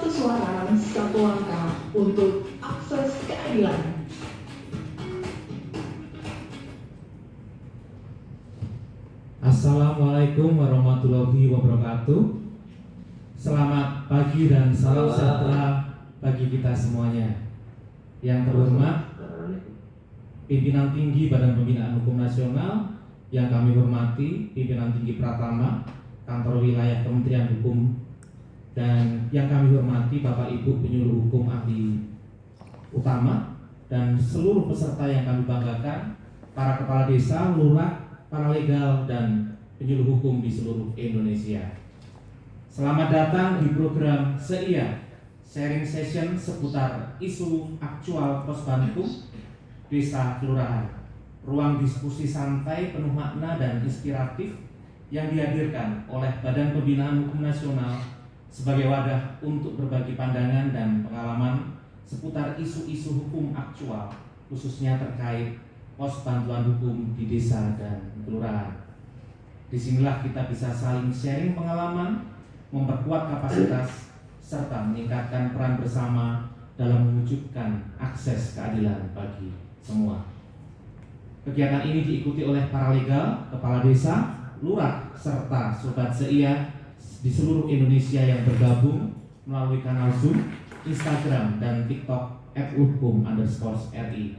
satu suara, satu langkah untuk akses keadilan. Assalamualaikum warahmatullahi wabarakatuh. Selamat pagi dan salam sejahtera bagi kita semuanya. Yang terhormat pimpinan tinggi Badan Pembinaan Hukum Nasional, yang kami hormati pimpinan tinggi Pratama Kantor Wilayah Kementerian Hukum, dan yang kami hormati Bapak Ibu penyuluh hukum ahli utama dan seluruh peserta yang kami banggakan, para kepala desa, lurah, paralegal, dan penyuluh hukum di seluruh Indonesia. Selamat datang di program SEIA, sharing session seputar isu aktual Posbankum Desa Kelurahan. Ruang diskusi santai penuh makna dan inspiratif yang dihadirkan oleh Badan Pembinaan Hukum Nasional sebagai wadah untuk berbagi pandangan dan pengalaman seputar isu-isu hukum aktual, khususnya terkait pos bantuan hukum di desa dan kelurahan. Disinilah kita bisa saling sharing pengalaman, memperkuat kapasitas, serta meningkatkan peran bersama dalam mewujudkan akses keadilan bagi semua. Kegiatan ini diikuti oleh paralegal, kepala desa, lurah, serta sobat SEIA di seluruh Indonesia yang bergabung melalui kanal Zoom, Instagram, dan TikTok @hukum_RI.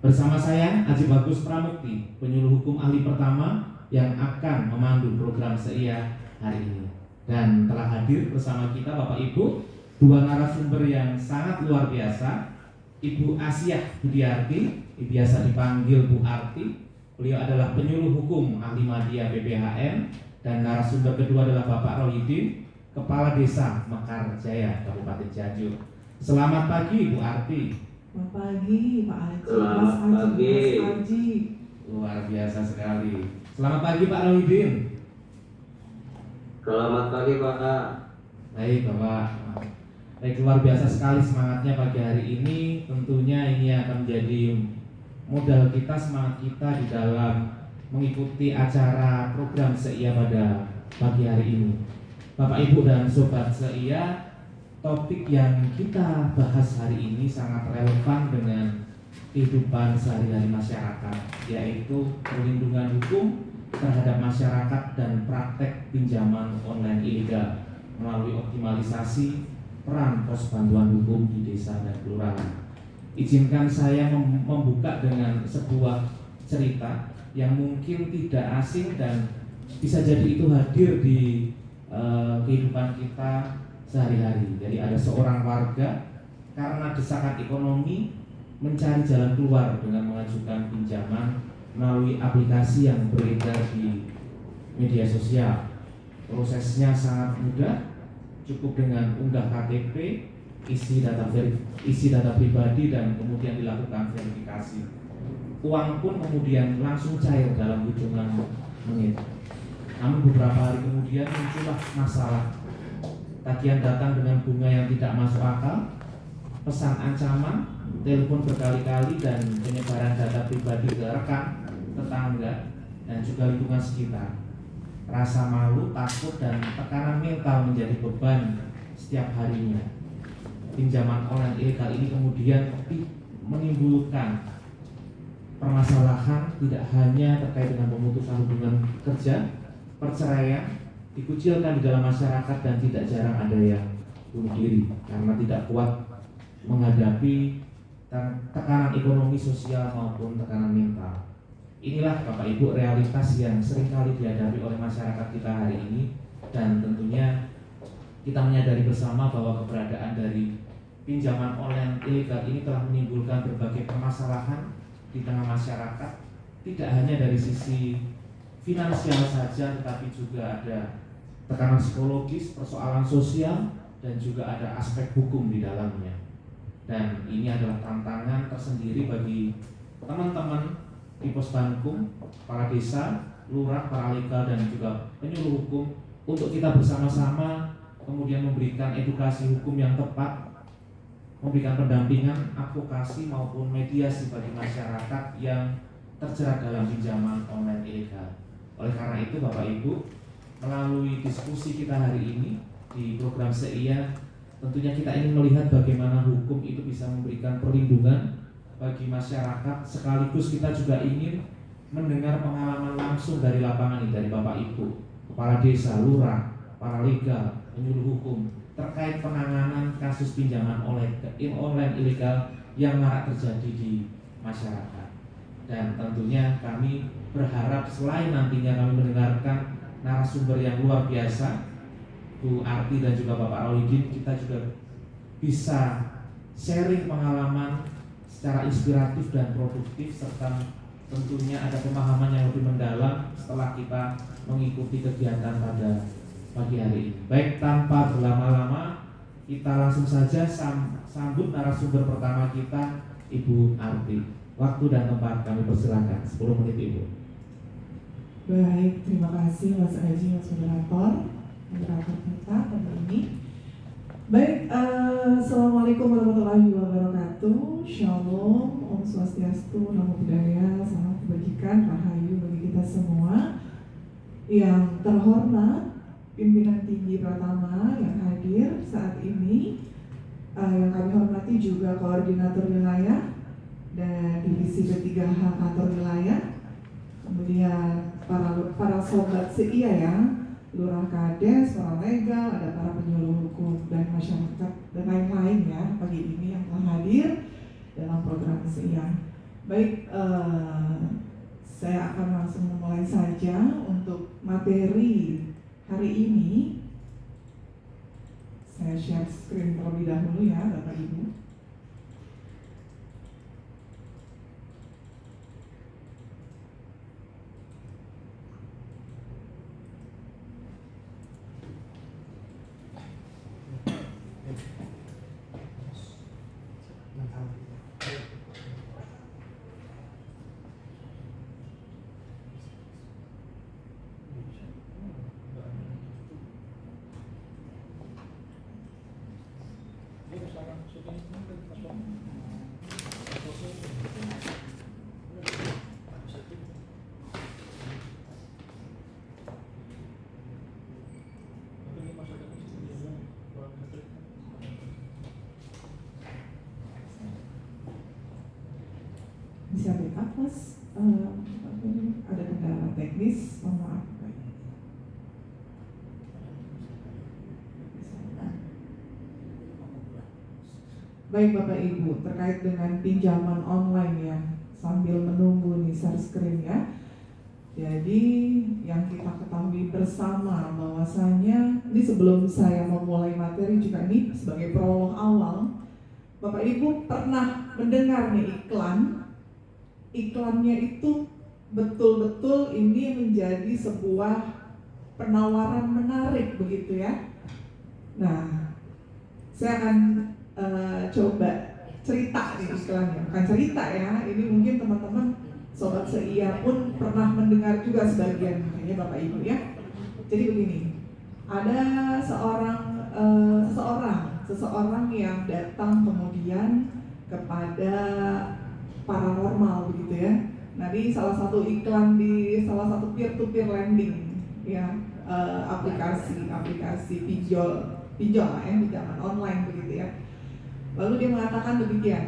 Bersama saya, Aji Bagus Pramukti, penyuluh hukum ahli pertama yang akan memandu program SEIA hari ini. Dan telah hadir bersama kita Bapak Ibu, dua narasumber yang sangat luar biasa. Ibu Asiah Budiarti, biasa dipanggil Bu Arti. Beliau adalah penyuluh hukum ahli Madya BPHN, dan narasumber kedua adalah Bapak Rohidin, Kepala Desa Mekar Jaya, Kabupaten Cianjur. Selamat pagi Bu Arti. Selamat pagi Pak Haji. Selamat pagi. Mas Haji. Luar biasa sekali. Selamat pagi Pak Rohidin. Selamat pagi Pak. Baik Bapak. Baik, luar biasa sekali semangatnya pagi hari ini. Tentunya ini akan menjadi modal kita, semangat kita di dalam mengikuti acara program SEIA pada pagi hari ini. Bapak Ibu dan Sobat SEIA, topik yang kita bahas hari ini sangat relevan dengan kehidupan sehari-hari masyarakat, yaitu perlindungan hukum terhadap masyarakat dan praktek pinjaman online ilegal melalui optimalisasi peran pos bantuan hukum di desa dan kelurahan. Izinkan saya membuka dengan sebuah cerita yang mungkin tidak asing dan bisa jadi itu hadir di kehidupan kita sehari-hari. Jadi ada seorang warga karena desakan ekonomi mencari jalan keluar dengan mengajukan pinjaman melalui aplikasi yang beredar di media sosial. Prosesnya sangat mudah, cukup dengan unggah KTP, isi data pribadi, dan kemudian dilakukan verifikasi. Uang pun kemudian langsung cair dalam hitungan menit. Namun beberapa hari kemudian muncullah masalah. Tagihan datang dengan bunga yang tidak masuk akal, pesan ancaman, telepon berkali-kali, dan penyebaran data pribadi ke rekan, tetangga, dan juga lingkungan sekitar. Rasa malu, takut, dan tekanan mental menjadi beban setiap harinya. Pinjaman online ilegal ini kemudian menimbulkan permasalahan tidak hanya terkait dengan pemutusan hubungan kerja, perceraian, dikucilkan di dalam masyarakat, dan tidak jarang ada yang bunuh diri karena tidak kuat menghadapi tekanan ekonomi, sosial, maupun tekanan mental. Inilah Bapak Ibu realitas yang seringkali dihadapi oleh masyarakat kita hari ini, dan tentunya kita menyadari bersama bahwa keberadaan dari pinjaman online ilegal ini telah menimbulkan berbagai permasalahan di tengah masyarakat, tidak hanya dari sisi finansial saja, tetapi juga ada tekanan psikologis, persoalan sosial, dan juga ada aspek hukum di dalamnya. Dan ini adalah tantangan tersendiri bagi teman-teman di Posbankum, para desa, lurah, paralegal, dan juga penyuluh hukum untuk kita bersama-sama kemudian memberikan edukasi hukum yang tepat, memberikan pendampingan, advokasi, maupun mediasi bagi masyarakat yang terjerat dalam pinjaman online ilegal. Oleh karena itu Bapak Ibu, melalui diskusi kita hari ini di program SEIA, Tentunya kita ingin melihat bagaimana hukum itu bisa memberikan perlindungan bagi masyarakat, sekaligus kita juga ingin mendengar pengalaman langsung dari lapangan ini, dari Bapak Ibu, Kepala Desa, Lurah, para legal, penyuluh hukum terkait penanganan kasus pinjaman online ilegal yang marak terjadi di masyarakat. Dan tentunya kami berharap selain nantinya kami mendengarkan narasumber yang luar biasa, Bu Arti dan juga Bapak Rohidin, kita juga bisa sharing pengalaman secara inspiratif dan produktif, serta tentunya ada pemahaman yang lebih mendalam setelah kita mengikuti kegiatan pada pagi hari ini. Baik, tanpa berlama-lama kita langsung saja sambut narasumber pertama kita, Ibu Arti. Waktu dan tempat kami persilakan, 10 menit Ibu. Baik, terima kasih Mas Aji, Mas moderator kita hari ini. Baik, Assalamualaikum warahmatullahi wabarakatuh. Shalom, Om Swastiastu, Namo Buddhaya, salam kebajikan, rahayu bagi kita semua. Yang terhormat, pimpinan tinggi Pratama yang hadir saat ini, yang kami hormati juga koordinator wilayah dan divisi P3H kantor wilayah, kemudian para sobat seia ya, Lurah Kades, para legal, ada para penyuluh hukum dan masyarakat dan lain-lain ya pagi ini yang telah hadir dalam program seia. Baik, saya akan langsung memulai saja untuk materi hari ini. Saya share screen terlebih dahulu ya Bapak Ibu. Bisa backup Mas, ada kendala teknis, mohon maaf. Baik Bapak Ibu, terkait dengan pinjaman online ya, sambil menunggu nih share screen ya. Jadi yang kita ketahui bersama bahwasanya ini sebelum saya memulai materi juga ini sebagai prolog awal, Bapak Ibu pernah mendengar nih iklannya itu betul-betul ini menjadi sebuah penawaran menarik begitu ya. Nah, saya akan coba cerita nih iklannya, bukan cerita ya, ini mungkin teman-teman sobat seia pun pernah mendengar juga sebagian kayaknya Bapak Ibu ya. Jadi begini, ada seseorang yang datang kemudian kepada paranormal begitu ya. Nah, di salah satu iklan di salah satu peer-to-peer lending ya, aplikasi pinjol lah ya, pinjaman online begitu ya. Lalu dia mengatakan demikian,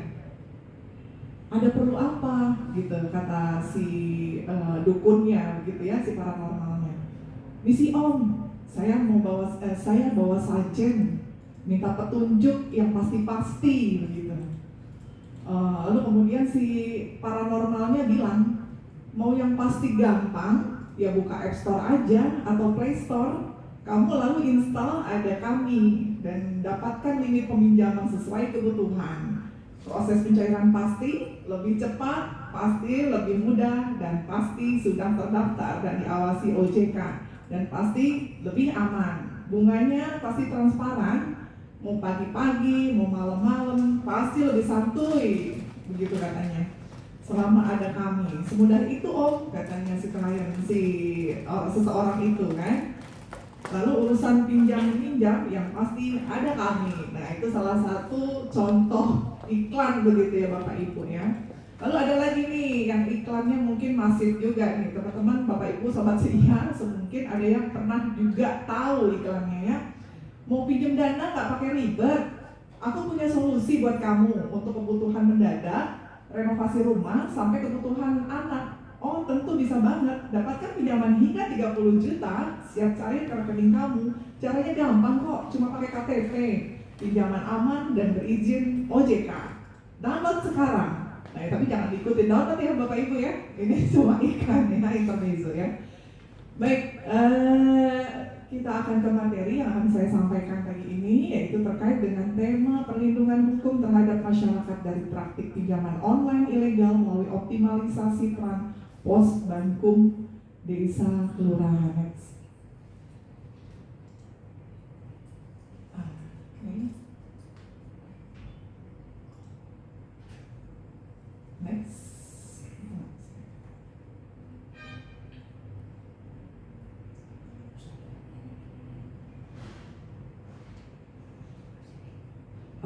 ada perlu apa gitu kata si dukunnya gitu ya, si paranormalnya. Misi Om, saya bawa sajen, minta petunjuk yang pasti-pasti begitu. Lalu kemudian si paranormalnya bilang, mau yang pasti gampang, ya buka App Store aja atau Play Store. Kamu lalu install ada kami dan dapatkan limit peminjaman sesuai kebutuhan. Proses pencairan pasti lebih cepat, pasti lebih mudah, dan pasti sudah terdaftar dan diawasi OJK, dan pasti lebih aman. Bunganya pasti transparan, mau pagi-pagi, mau malam-malam, pasti lebih santuy, begitu katanya. Selama ada kami, semudah itu Om, katanya si klien, seseorang itu kan. Lalu urusan pinjam-pinjam yang pasti ada kami. Nah, itu salah satu contoh iklan begitu ya Bapak Ibu ya. Lalu ada lagi nih yang iklannya mungkin masif juga nih teman-teman, Bapak Ibu sobat seia, mungkin ada yang pernah juga tahu iklannya ya. Mau pinjam dana nggak pakai ribet, aku punya solusi buat kamu untuk kebutuhan mendadak, renovasi rumah, sampai kebutuhan anak. Oh tentu bisa banget, dapatkan pinjaman hingga 30 juta, siap cari ke rekening kamu. Caranya gampang kok, cuma pakai KTP, pinjaman aman dan berizin OJK. Download sekarang. Nah, tapi jangan diikutin download ya Bapak Ibu ya. Ini cuma iklan ya, intermezzo ya. Baik, kita akan ke materi yang akan saya sampaikan pagi ini, yaitu terkait dengan tema perlindungan hukum terhadap masyarakat dari praktik pinjaman online ilegal melalui optimalisasi peran pos bankum desa kelurahan. Next. Next.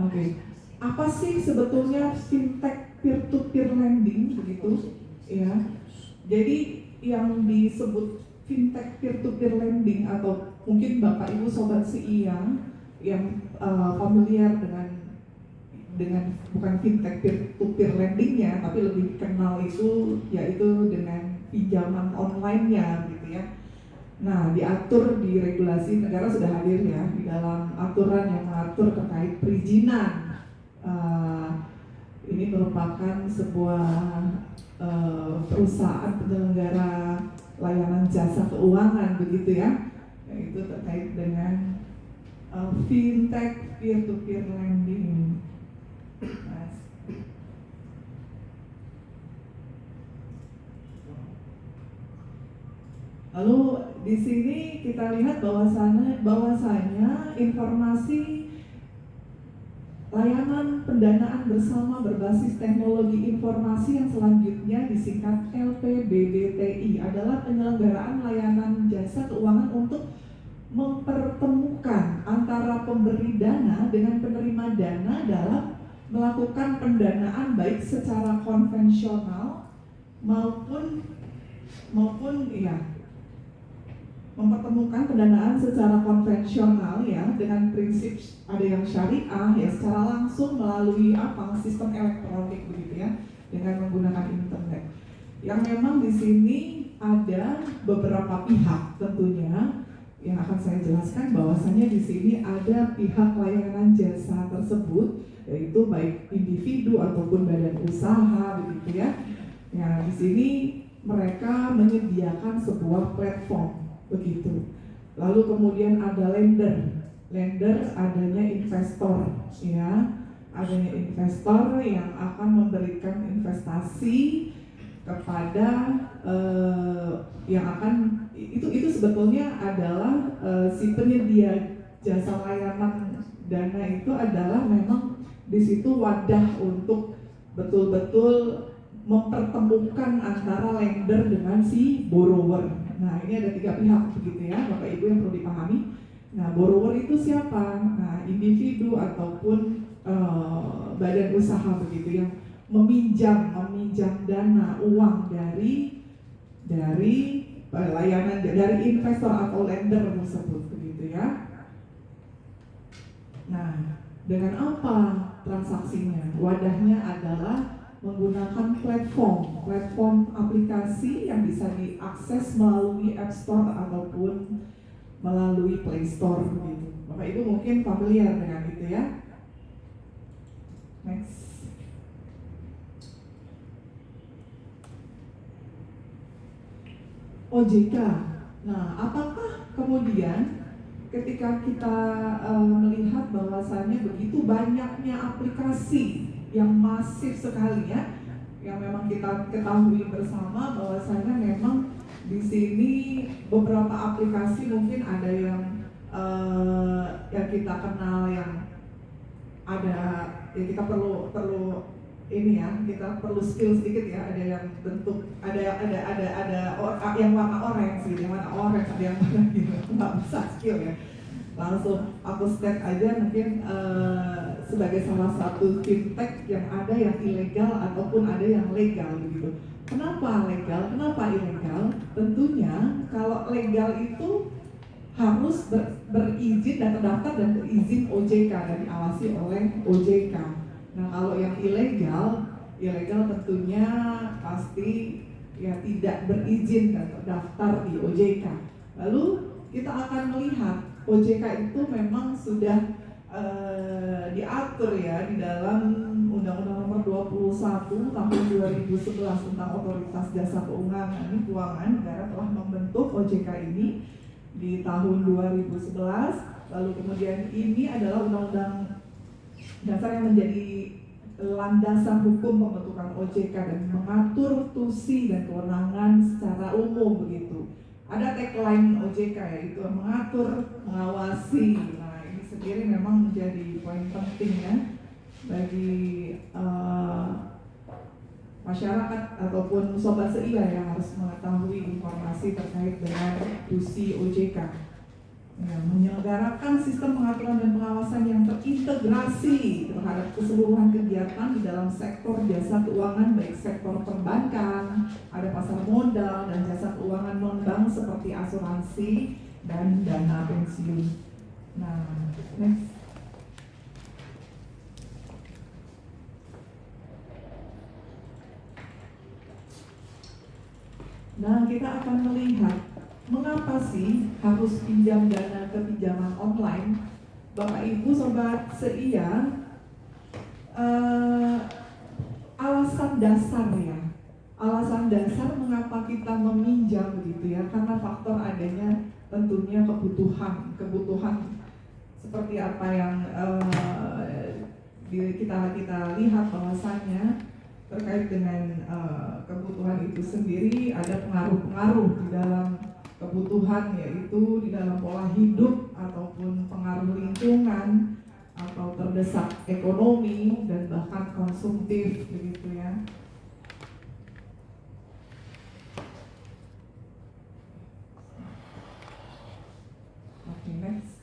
Oke, apa sih sebetulnya fintech peer-to-peer lending begitu? Ya, jadi yang disebut fintech peer-to-peer lending atau mungkin Bapak Ibu Sobat CI yang familiar dengan bukan fintech peer-to-peer lendingnya, tapi lebih kenal itu yaitu dengan pinjaman online-nya gitu ya. Nah, diatur di regulasi negara sudah hadir ya di dalam aturan yang mengatur terkait perizinan. Ini merupakan sebuah perusahaan penyelenggara layanan jasa keuangan begitu ya, yaitu terkait dengan fintech peer-to-peer lending. Lalu di sini kita lihat bahwasanya informasi layanan pendanaan bersama berbasis teknologi informasi yang selanjutnya disingkat LPBDTI adalah penyelenggaraan layanan jasa keuangan untuk mempertemukan antara pemberi dana dengan penerima dana dalam melakukan pendanaan baik secara konvensional maupun mempertemukan pendanaan secara konvensional ya dengan prinsip ada yang syariah ya secara langsung melalui sistem elektronik begitu ya dengan menggunakan internet. Yang memang di sini ada beberapa pihak tentunya yang akan saya jelaskan bahwasanya di sini ada pihak layanan jasa tersebut yaitu baik individu ataupun badan usaha begitu ya. Ya di sini mereka menyediakan sebuah platform begitu. Lalu kemudian ada lender adanya investor ya, adanya investor yang akan memberikan investasi kepada yang akan itu sebetulnya adalah si penyedia jasa layanan dana itu adalah memang di situ wadah untuk betul-betul mempertemukan antara lender dengan si borrower. Nah ini ada 3 pihak begitu ya Bapak Ibu yang perlu dipahami. Nah borrower itu siapa? Nah individu ataupun badan usaha begitu yang meminjam dana uang dari layanan dari investor atau lender tersebut begitu ya. Nah dengan apa transaksinya? Wadahnya adalah menggunakan platform aplikasi yang bisa diakses melalui App Store ataupun melalui Play Store gitu. Bapak Ibu mungkin familiar dengan itu ya. Next. OJK. Nah, apakah kemudian ketika kita melihat bahwasannya begitu banyaknya aplikasi yang masif sekali ya, yang memang kita ketahui bersama bahwasanya memang di sini beberapa aplikasi mungkin ada yang kita kenal yang ada ya kita perlu ini ya kita perlu skill sedikit ya, ada yang bentuk ada yang warna orange gitu, yang warna orange ada yang warna gitu, nggak bisa skill ya. Langsung aku state aja mungkin sebagai salah satu fintech yang ada yang ilegal ataupun ada yang legal begitu. Kenapa legal? Kenapa ilegal? Tentunya kalau legal itu harus berizin dan terdaftar dan berizin OJK dan diawasi oleh OJK. Nah, kalau yang ilegal tentunya pasti ya tidak berizin dan terdaftar di OJK. Lalu kita akan melihat OJK itu memang sudah diatur ya di dalam Undang-Undang Nomor 21 Tahun 2011 tentang Otoritas Jasa Keuangan Negara telah membentuk OJK ini di tahun 2011. Lalu kemudian ini adalah undang-undang dasar yang menjadi landasan hukum pembentukan OJK dan mengatur tusi dan kewenangan secara umum begitu. Ada tagline OJK yaitu mengatur, mengawasi. Nah, ini sendiri memang menjadi poin penting ya bagi masyarakat ataupun sobat seia yang harus mengetahui informasi terkait dengan tusi OJK. Ya, menyelenggarakan sistem pengaturan dan pengawasan yang terintegrasi terhadap keseluruhan kegiatan di dalam sektor jasa keuangan, baik sektor perbankan, ada pasar modal dan jasa keuangan non-bank seperti asuransi dan dana pensiun. Nah, next. Nah, kita akan melihat mengapa sih harus pinjam dana ke pinjaman online. Bapak Ibu Sobat seia, alasan dasar ya, alasan dasar mengapa kita meminjam begitu ya, karena faktor adanya tentunya kebutuhan seperti apa yang kita lihat bahwasannya terkait dengan kebutuhan itu sendiri ada pengaruh-pengaruh di dalam kebutuhan, yaitu di dalam pola hidup ataupun pengaruh lingkungan atau terdesak ekonomi dan bahkan konsumtif begitu ya. Oke, next.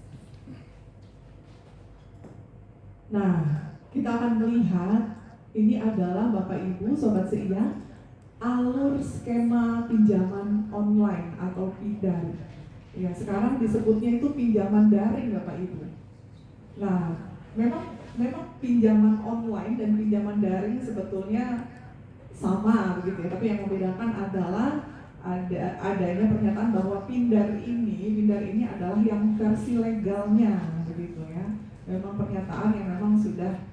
Nah, kita akan melihat ini adalah Bapak Ibu Sobat seia alur skema pinjaman online atau PIDAR. Ya, sekarang disebutnya itu pinjaman daring Bapak Ibu. Nah, memang pinjaman online dan pinjaman daring sebetulnya sama begitu ya, tapi yang membedakan adalah adanya pernyataan bahwa PIDAR ini adalah yang versi legalnya begitu ya. Memang pernyataan yang memang sudah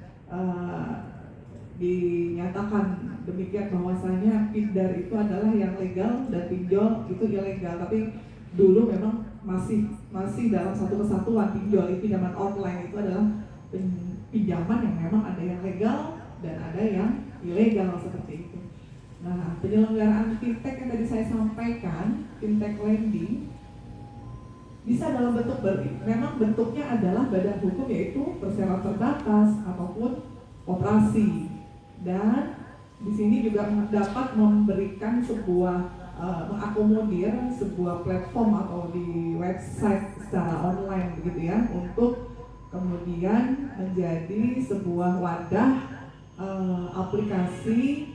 dinyatakan demikian bahwasanya PIDAR itu adalah yang legal dan pinjol itu ilegal. Tapi dulu memang masih dalam satu kesatuan. Pinjol itu pinjaman online itu adalah pinjaman yang memang ada yang legal dan ada yang ilegal seperti itu. Nah, penyelenggaraan fintech yang tadi saya sampaikan, fintech lending bisa dalam bentuk memang bentuknya adalah badan hukum, yaitu bersifat terbatas ataupun operasi. Dan di sini juga dapat memberikan mengakomodir sebuah platform atau di website secara online begitu ya, untuk kemudian menjadi sebuah wadah aplikasi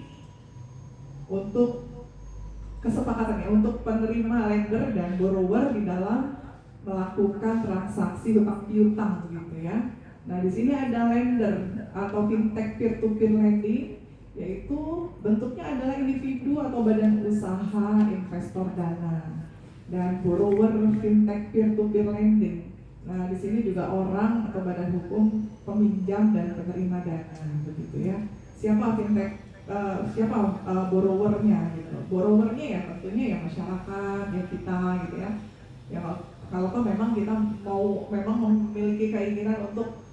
untuk kesepakatannya untuk penerima lender dan borrower di dalam melakukan transaksi hutang piutang begitu ya. Nah, di sini ada lender atau fintech peer-to-peer lending, yaitu bentuknya adalah individu atau badan usaha investor dana, dan borrower fintech peer-to-peer lending. Nah, di sini juga orang atau badan hukum peminjam dan penerima dana begitu ya. Siapa borrowernya gitu. Borrowernya ya tentunya ya masyarakat, ya kita gitu ya. Ya kalau memang kita memang memiliki keinginan untuk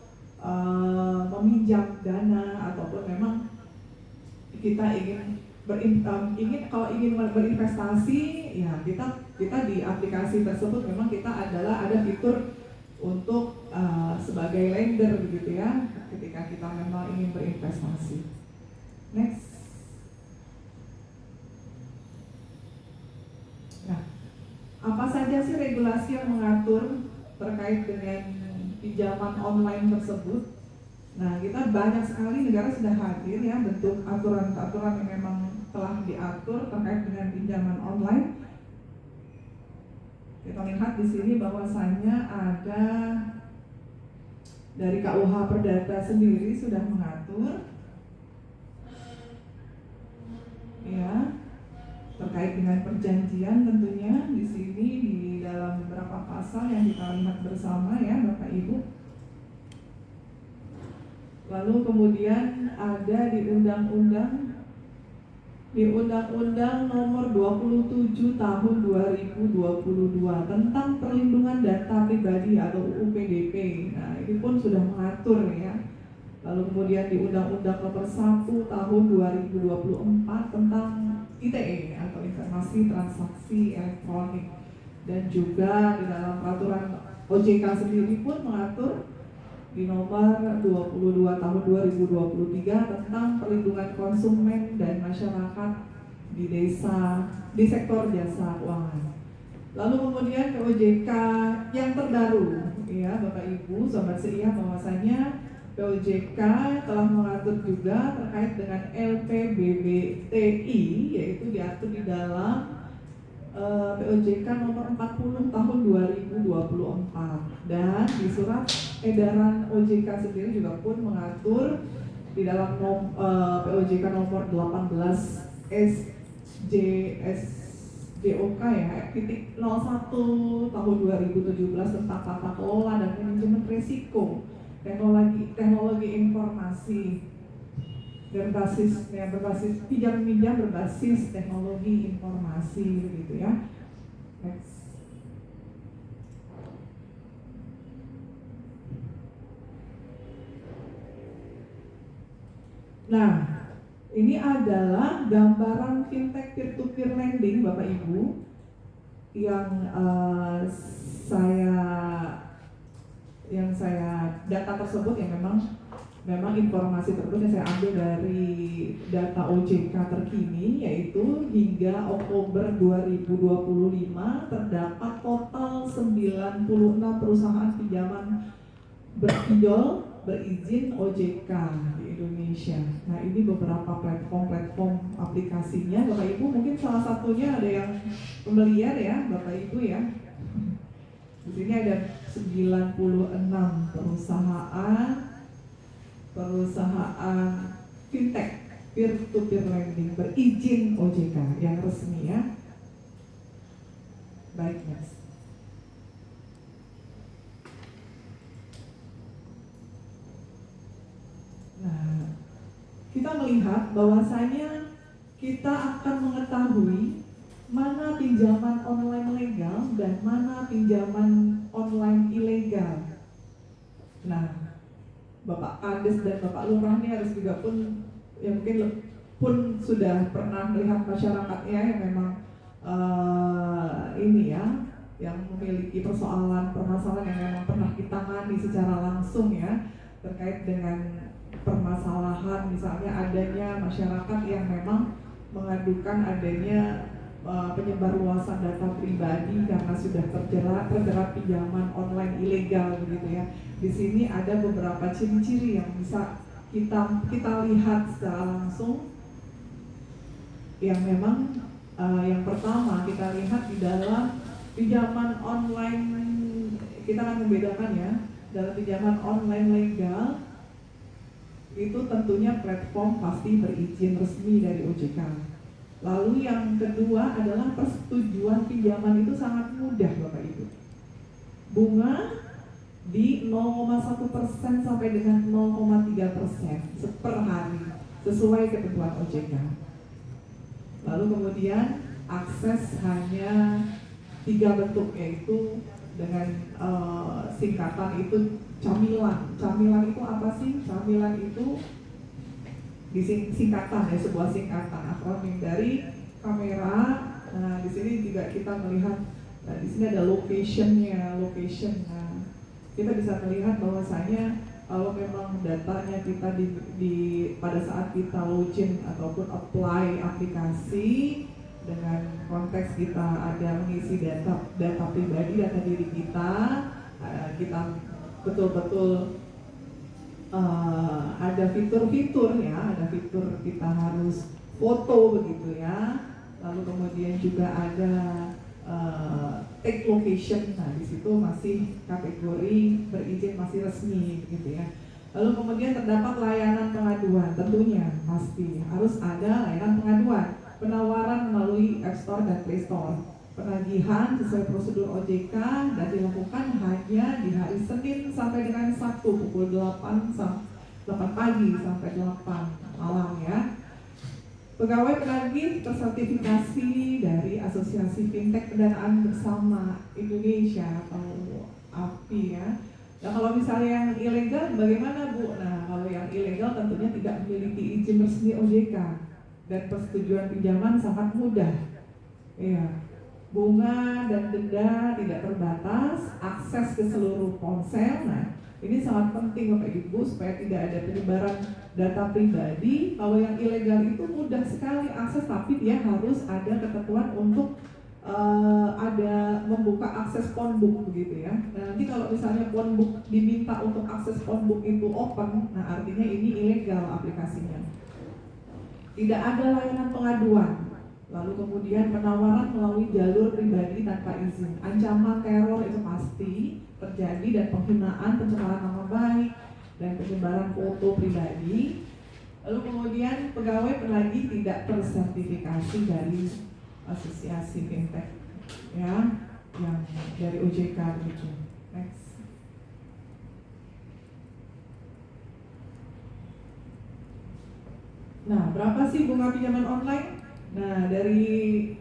meminjam dana ataupun memang kita ingin berinvestasi ya, kita di aplikasi tersebut memang kita ada fitur untuk sebagai lender begitu ya, ketika kita memang ingin berinvestasi. Next. Nah, apa saja sih regulasi yang mengatur terkait dengan pinjaman online tersebut? Nah, kita banyak sekali negara sudah hadir ya bentuk aturan-aturan yang memang telah diatur terkait dengan pinjaman online. Kita lihat di sini bahwasanya ada dari KUH Perdata sendiri sudah mengatur ya terkait dengan perjanjian tentunya di sini di dalam beberapa pasal yang kita lihat bersama ya Bapak Ibu. Lalu kemudian ada di Undang-Undang Nomor 27 Tahun 2022 tentang Perlindungan Data Pribadi atau UU PDP. Nah, ini pun sudah mengatur ya. Lalu kemudian di Undang-Undang Nomor 1 Tahun 2024 tentang ITE atau Informasi Transaksi Elektronik, dan juga di dalam peraturan OJK sendiri pun mengatur di nomor 22 tahun 2023 tentang perlindungan konsumen dan masyarakat di sektor jasa keuangan. Lalu kemudian POJK yang terbaru ya Bapak Ibu Sobat Seia, bahwasanya POJK telah mengatur juga terkait dengan LPBBTI, yaitu diatur di dalam POJK nomor 40 tahun 2024, dan di surat edaran OJK sendiri juga pun mengatur di dalam POJK nomor 18 SJOK ya titik 01 tahun 2017 tentang tata kelola dan manajemen risiko teknologi informasi berbasis pinjam minjam berbasis teknologi informasi begitu ya. Next. Nah, ini adalah gambaran fintech peer-to-peer lending Bapak Ibu yang saya data tersebut yang memang informasi tersebut yang saya ambil dari data OJK terkini, yaitu hingga Oktober 2025 terdapat total 96 perusahaan pinjaman berpinjol berizin OJK di Indonesia. Nah, ini beberapa platform aplikasinya Bapak Ibu, mungkin salah satunya ada yang pembelian ya Bapak Ibu ya. Di sini ada 96 perusahaan fintech peer-to-peer lending berizin OJK yang resmi ya. Baik, next. Nah, kita melihat bahwasanya kita akan mengetahui mana pinjaman online legal dan mana pinjaman online ilegal. Nah, Bapak Kades dan Bapak Lurah ini harus juga pun ya mungkin pun sudah pernah melihat masyarakatnya yang memang ini ya yang memiliki permasalahan yang memang pernah ditangani secara langsung ya terkait dengan permasalahan misalnya adanya masyarakat yang memang mengadukan adanya penyebarluasan data pribadi karena sudah terjerat pinjaman online ilegal begitu ya. Di sini ada beberapa ciri-ciri yang bisa kita lihat secara langsung. Yang memang yang pertama kita lihat di dalam pinjaman online, kita akan membedakan ya dalam pinjaman online legal itu tentunya platform pasti berizin resmi dari OJK. Lalu yang kedua adalah persetujuan pinjaman itu sangat mudah Bapak Ibu. Bunga di 0,1% sampai dengan 0,3% per hari sesuai ketentuan OJK. Lalu kemudian akses hanya 3 bentuk, yaitu dengan singkatan itu camilan. Camilan itu apa sih? Camilan itu singkatan ya, sebuah singkatan akronim dari kamera. Nah, di sini juga kita melihat, nah, di sini ada location. Nah, kita bisa melihat bahwasanya kalau memang datanya kita pada saat kita login ataupun apply aplikasi dengan konteks kita ada mengisi data pribadi, data diri kita betul-betul ada fitur-fitur ya, ada fitur kita harus foto begitu ya. Lalu kemudian juga ada take location. Nah, di situ masih kategori berizin masih resmi gitu ya. Lalu kemudian terdapat layanan pengaduan, tentunya pasti harus ada layanan pengaduan, penawaran melalui App Store dan Play Store, penagihan sesuai prosedur OJK dan dilakukan hanya di hari Senin sampai dengan Sabtu pukul 8 pagi sampai 8 malam ya. Pegawai penagih tersertifikasi dari Asosiasi Fintech Pendanaan Bersama Indonesia atau API ya. Nah, kalau misalnya yang ilegal bagaimana Bu? Nah, kalau yang ilegal tentunya tidak memiliki izin resmi OJK dan persetujuan pinjaman sangat mudah. Iya. Bunga dan denda tidak terbatas, akses ke seluruh ponsel. Nah, ini sangat penting Bapak Ibu supaya tidak ada penyebaran data pribadi. Kalau yang ilegal itu mudah sekali akses, tapi dia harus ada ketentuan untuk ada membuka akses phonebook begitu ya. Nah, nanti kalau misalnya phonebook diminta untuk akses phonebook itu open, nah artinya ini ilegal aplikasinya. Tidak ada layanan pengaduan. Lalu kemudian penawaran melalui jalur pribadi tanpa izin. Ancaman teror itu pasti terjadi dan penghinaan, pencemaran nama baik dan penyebaran foto pribadi. Lalu kemudian pegawai penagih tidak tersertifikasi dari Asosiasi Fintech ya, yang dari OJK begitu. Next. Nah, berapa sih bunga pinjaman online? Nah, dari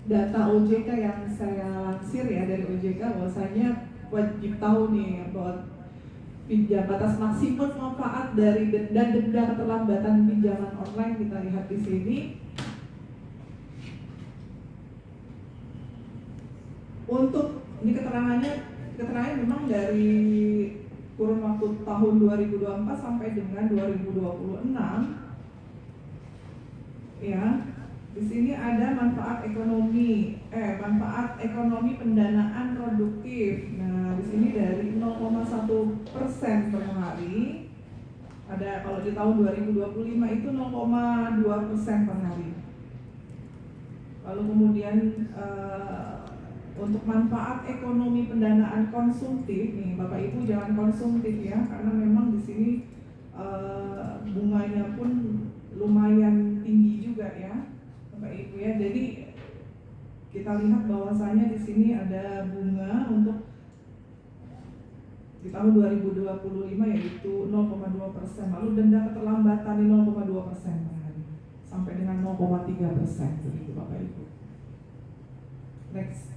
data OJK yang saya lansir ya dari OJK, bahwasanya wajib tahu nih bahwa batas maksimum manfaat dari denda keterlambatan pinjaman online kita lihat di sini. Untuk ini keterangannya memang dari kurun waktu tahun 2024 sampai dengan 2026 ya. Di sini ada manfaat ekonomi pendanaan produktif. Nah, di sini dari 0,1% per hari. Ada kalau di tahun 2025 itu 0,2% per hari. Lalu kemudian untuk manfaat ekonomi pendanaan konsumtif nih, Bapak Ibu jangan konsumtif ya, karena memang di sini bunganya pun lumayan tinggi juga ya, Bapak Ibu ya. Jadi kita lihat bahwasanya di sini ada bunga untuk di tahun 2025 yaitu 0,2%, lalu denda keterlambatan di 0,2% per hari sampai dengan 0,3% begitu Bapak Ibu. Next.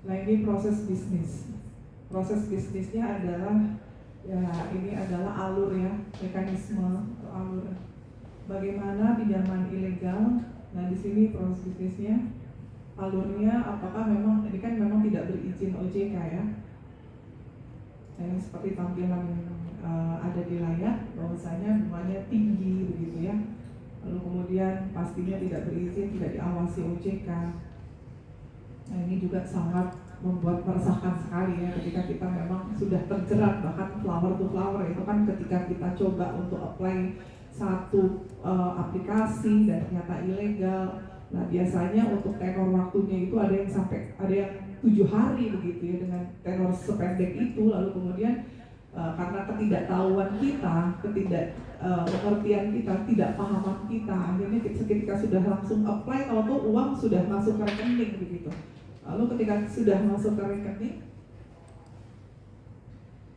Nah, ini proses bisnis. Proses bisnisnya adalah ya, ini adalah alur ya, mekanisme atau alur bagaimana pinjaman ilegal. Nah, di sini proses bisnisnya, alurnya apakah memang ini kan memang tidak berizin OJK ya. Nah, ini seperti tampilan ada di layar bahwasanya bunganya tinggi begitu ya. Lalu kemudian pastinya tidak berizin, tidak diawasi OJK. Nah, ini juga sangat membuat meresahkan sekali ya ketika kita memang sudah terjerat, bahkan flower to flower itu kan ketika kita coba untuk apply satu aplikasi dan ternyata ilegal. Nah, biasanya untuk tenor waktunya itu ada yang 7 hari begitu ya, dengan tenor sependek itu. Lalu kemudian karena ketidaktahuan kita, pengertian kita, tidak pahaman kita, akhirnya ketika sudah langsung apply, tahu-tahu uang sudah masuk ke rekening begitu. Lalu ketika sudah masuk ke rekening,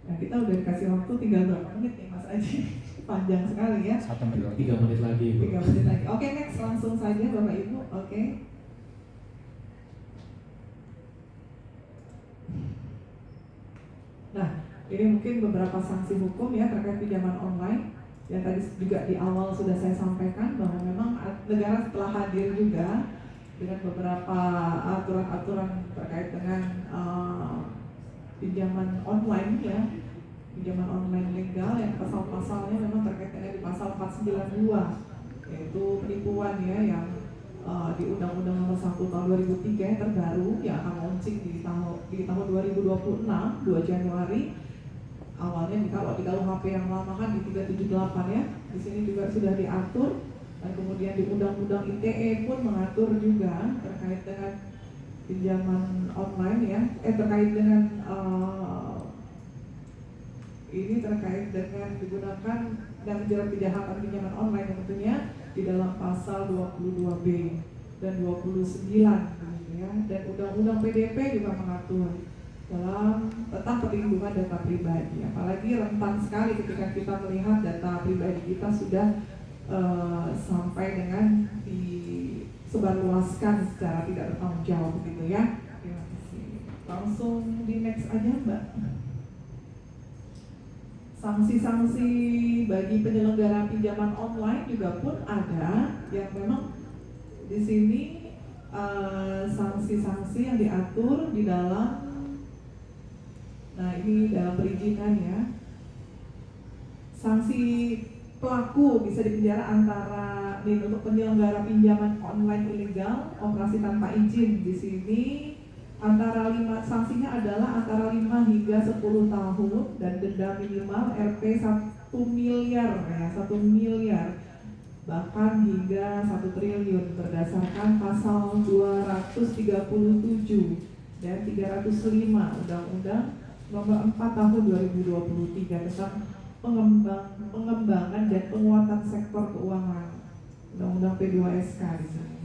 nah kita udah dikasih waktu tinggal berapa menit nih Mas Aji? Panjang sekali ya. 3 menit lagi Bu. 3 menit lagi. Oke, next langsung saja Bapak Ibu. Oke. Nah, ini mungkin beberapa sanksi hukum ya terkait pinjaman online. Yang tadi juga di awal sudah saya sampaikan bahwa memang negara setelah hadir juga dengan beberapa aturan-aturan terkait dengan pinjaman online ya, pinjaman online legal yang pasal-pasalnya memang terkait dengan di pasal 492 yaitu penipuan ya, yang di Undang-Undang Nomor 1 Tahun 2003 yang terbaru yang akan launching di tahun 2026 2 Januari. awalnya kalau di KUHP yang lama kan di 378 ya, di sini juga sudah diatur, dan kemudian di Undang-Undang ITE pun mengatur juga terkait dengan pinjaman online ya, terkait dengan ini terkait dengan digunakan dan menjerat kejahatan pinjaman online tentunya di dalam pasal 22B dan 29 gitu ya. Dan Undang-Undang PDP juga mengatur dalam tentang perlindungan data pribadi. Apalagi rentan sekali ketika kita melihat data pribadi kita sudah sampai dengan disebarluaskan secara tidak bertanggung jawab gitu ya. Terima kasih. Langsung di next aja Mbak. Sanksi-sanksi bagi penyelenggara pinjaman online juga pun ada yang memang di sini sanksi-sanksi yang diatur di dalam, nah ini dalam perizinan ya. Sanksi pelaku bisa dipenjara antara untuk penyelenggara pinjaman online ilegal, operasi tanpa izin di sini antara 5, sanksinya adalah antara 5 hingga 10 tahun dan denda minimal Rp 1 miliar ya, 1 miliar bahkan hingga 1 triliun berdasarkan pasal 237 dan 305 Undang-Undang Nomor 4 Tahun 2023 tentang pengembangan dan penguatan sektor keuangan, Undang-Undang P2SK di sini.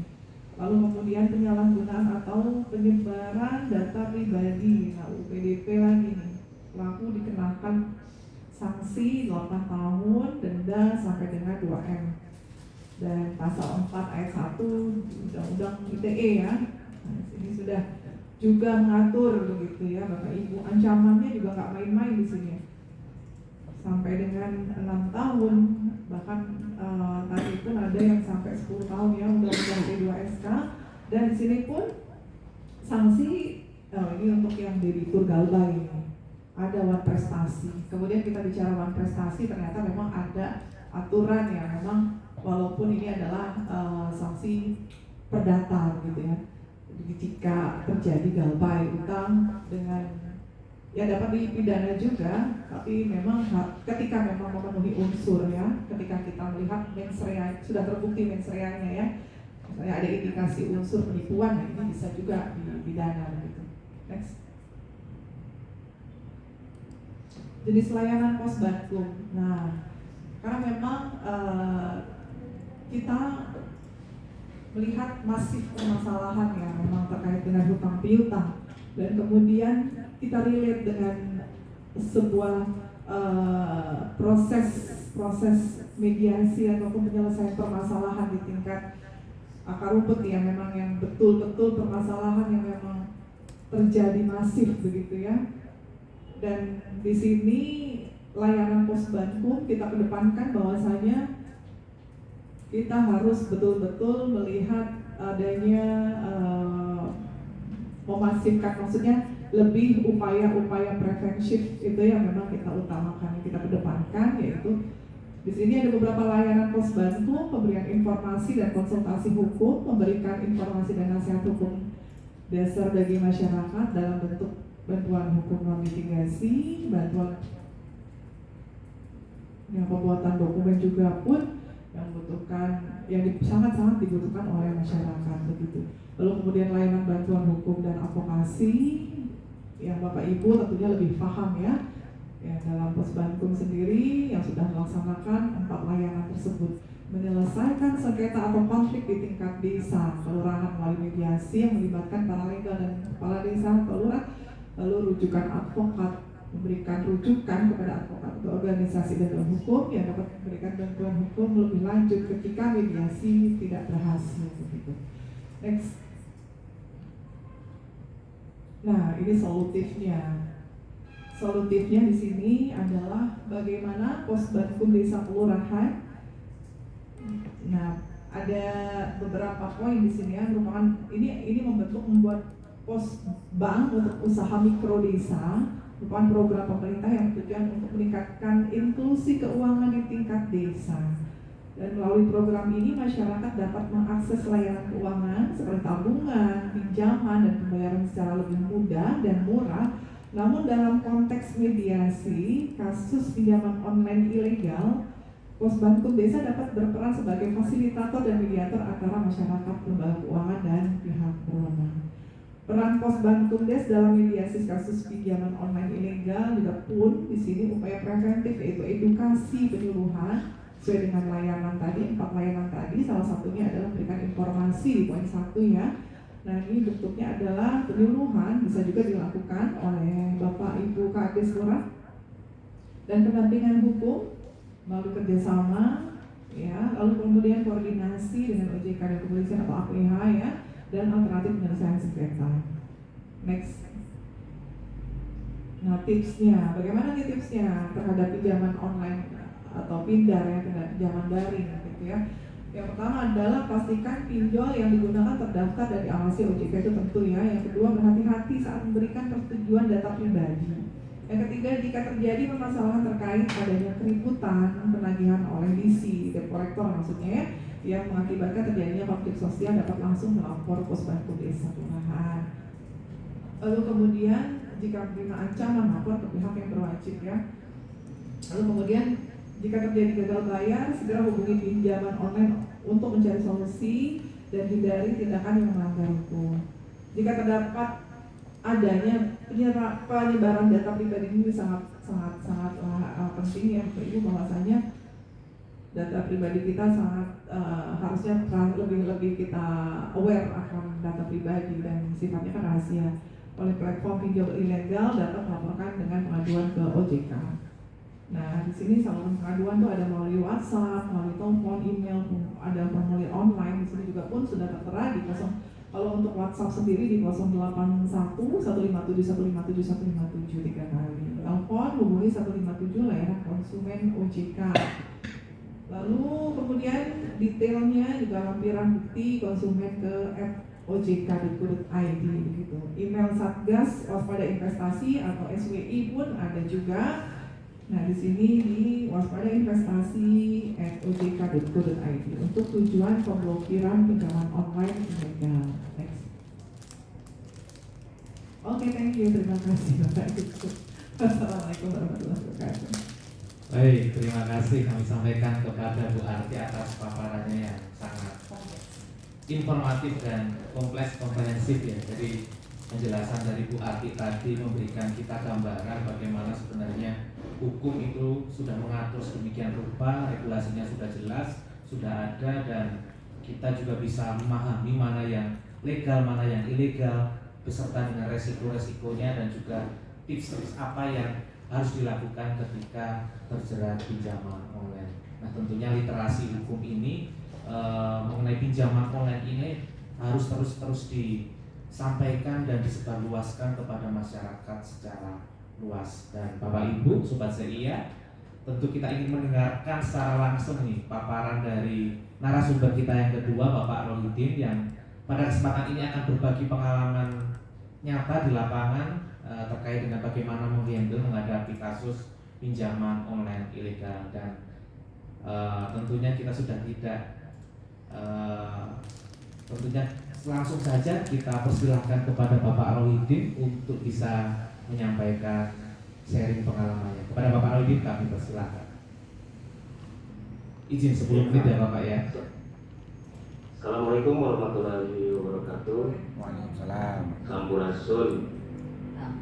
Lalu kemudian penyalahgunaan atau penyebaran data pribadi, nah UPDP lagi nih, pelaku dikenakan sanksi 8 tahun, denda sampai dengan 2M. Dan pasal 4 ayat 1 Undang-Undang ITE ya, nah, ini sudah juga mengatur begitu ya Bapak Ibu. Ancamannya juga nggak main-main di sini, sampai dengan 6 tahun, bahkan tadi pun ada yang sampai 10 tahun ya Undang-Undang P2SK. Dan di sini pun sanksi ini untuk yang direktur Galba ini ada wan prestasi. Kemudian kita bicara wan prestasi, ternyata memang ada aturan yang memang walaupun ini adalah sanksi perdata gitu ya. Jadi jika terjadi galbay utang dengan ya dapat dipidana juga, tapi memang ketika memang memenuhi unsur ya, ketika kita melihat mens rea sudah terbukti mens reanya ya, misalnya ada indikasi unsur penipuan, nah ini bisa juga dipidana gitu. Next. Jenis layanan pos bankum. Nah, karena memang kita melihat masif permasalahan yang memang terkait dengan hutang piutang, dan kemudian kita relate dengan sebuah proses mediasi ataupun penyelesaian permasalahan di tingkat akar rumput yang memang yang betul-betul permasalahan yang memang terjadi masif begitu ya. Dan di sini layanan pos bankum kita kedepankan bahwasanya kita harus betul-betul melihat adanya memasifkan, maksudnya lebih upaya-upaya preventif itu yang memang kita utamakan, yang kita kedepankan, yaitu di sini ada beberapa layanan pos bankum, pemberian informasi dan konsultasi hukum, memberikan informasi dan nasihat hukum dasar bagi masyarakat dalam bentuk bantuan hukum non litigasi, bantuan yang pembuatan dokumen juga pun yang sangat-sangat dibutuhkan oleh masyarakat begitu. Lalu kemudian layanan bantuan hukum dan advokasi yang Bapak Ibu tentunya lebih paham ya dalam pos bankum sendiri yang sudah melaksanakan 4 layanan tersebut, menyelesaikan sengketa atau konflik di tingkat desa, kelurahan melalui mediasi yang melibatkan para legal dan kepala desa atau lurah, lalu rujukan advokat, memberikan rujukan kepada advokat atau organisasi bantuan hukum yang dapat memberikan bantuan hukum lebih lanjut ketika mediasi tidak berhasil begitu. Next. Nah, ini solutifnya. Solutifnya di sini adalah bagaimana pos bankum desa kelurahan. Nah, ada beberapa poin di sini ya, merupakan ini membuat pos bank untuk usaha mikro desa, merupakan program pemerintah yang bertujuan untuk meningkatkan inklusi keuangan di tingkat desa. Dan melalui program ini masyarakat dapat mengakses layanan keuangan seperti tabungan, pinjaman, dan pembayaran secara lebih mudah dan murah Namun dalam konteks mediasi kasus pinjaman online ilegal, Pos Bankum Desa dapat berperan sebagai fasilitator dan mediator antara masyarakat, lembaga keuangan, dan pihak berwenang. Peran Pos Bankum Des dalam mediasi kasus pinjaman online ilegal juga pun di sini upaya preventif, yaitu edukasi penyuluhan sesuai dengan layanan tadi, 4 layanan tadi. Salah satunya adalah memberikan informasi di poin 1 ya. Nah, ini bentuknya adalah penyuluhan, bisa juga dilakukan oleh Bapak Ibu Kades Lurah, dan pendampingan hukum melalui kerjasama ya, lalu kemudian koordinasi dengan OJK dan kepolisian atau APH ya, dan alternatif penyelesaian sengketa. Next. Nah, tipsnya, bagaimana nih tipsnya terhadap pinjaman online atau pindar ya, pinjaman daring gitu ya. Yang pertama adalah pastikan pinjol yang digunakan terdaftar dan diawasi OJK, itu tentu ya. Yang kedua, berhati-hati saat memberikan persetujuan data pribadi. Yang ketiga, jika terjadi permasalahan terkait adanya keributan penagihan oleh DC, debt collector maksudnya ya, yang mengakibatkan terjadinya konflik sosial, dapat langsung melapor Pos Bankum Desa kelurahan. Lalu kemudian jika menerima ancaman, lapor ke pihak yang berwajib ya. Lalu kemudian jika terjadi gagal bayar, segera hubungi pinjaman online untuk mencari solusi dan hindari tindakan yang melanggar hukum. Jika terdapat adanya penyebaran data pribadi, ini sangat penting ya Ibu, bahwasanya data pribadi kita sangat harusnya lebih kita aware akan data pribadi dan sifatnya kan rahasia. Oleh platform pinjol ilegal dapat melaporkan dengan pengaduan ke OJK. Nah, di sini saluran pengaduan tuh ada melalui WhatsApp, melalui telepon, email, ada formulir online. Di sini juga pun sudah tertera di kalau untuk WhatsApp sendiri di 081 157 157 157 3 kali. Telepon hubungi 157 layanan konsumen OJK. Lalu kemudian detailnya juga lampiran bukti konsumen ke ojk.go.id begitu. Email Satgas Waspada Investasi atau SWI pun ada juga. Nah, di sini di waspada investasi @ojk.go.id untuk tujuan pemblokiran pinjaman online ilegal. Next. Oke, thank you, terima kasih Bapak Ibu. Assalamualaikum warahmatullahi wabarakatuh. Baik, terima kasih kami sampaikan kepada Bu Arti atas paparannya yang sangat informatif dan komprehensif ya. Jadi penjelasan dari Bu Arti tadi memberikan kita gambaran bagaimana sebenarnya hukum itu sudah mengatur sedemikian rupa, regulasinya sudah jelas, sudah ada, dan kita juga bisa memahami mana yang legal, mana yang ilegal, beserta dengan resiko-resikonya dan juga tips-tips apa yang harus dilakukan ketika terjerat pinjaman online. Nah, tentunya literasi hukum ini mengenai pinjaman online ini harus terus disampaikan dan disebarluaskan kepada masyarakat secara luas. Dan Bapak Ibu, Sobat CIA, tentu kita ingin mendengarkan secara langsung nih paparan dari narasumber kita yang kedua, Bapak Rohidin, yang pada kesempatan ini akan berbagi pengalaman nyata di lapangan terkait dengan bagaimana menghadapi kasus pinjaman online ilegal. Dan tentunya kita sudah tentunya langsung saja kita persilahkan kepada Bapak Rohidin untuk bisa menyampaikan sharing pengalamannya. Kepada Bapak Rohidin kami persilahkan. Izin 10 menit ya Bapak ya. Assalamualaikum warahmatullahi wabarakatuh. Waalaikumsalam. Sampurasun.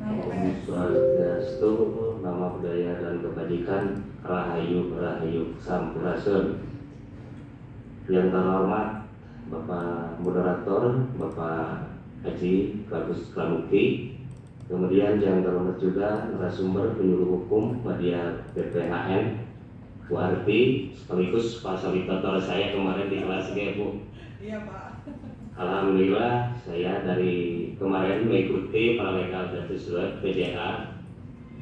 Om Swastiastu, nama budaya dan kebajikan, Rahayu Sampurasun. Yang terhormat Bapak Moderator, Bapak Haji Bagus Pramukti, kemudian yang terhormat juga narasumber penyuluh hukum media BPHN, Bu Arti, sekaligus fasilitator saya kemarin di kelas G, Bu. Iya Pak. Alhamdulillah saya dari kemarin mengikuti Paralegal Justice Web PJA,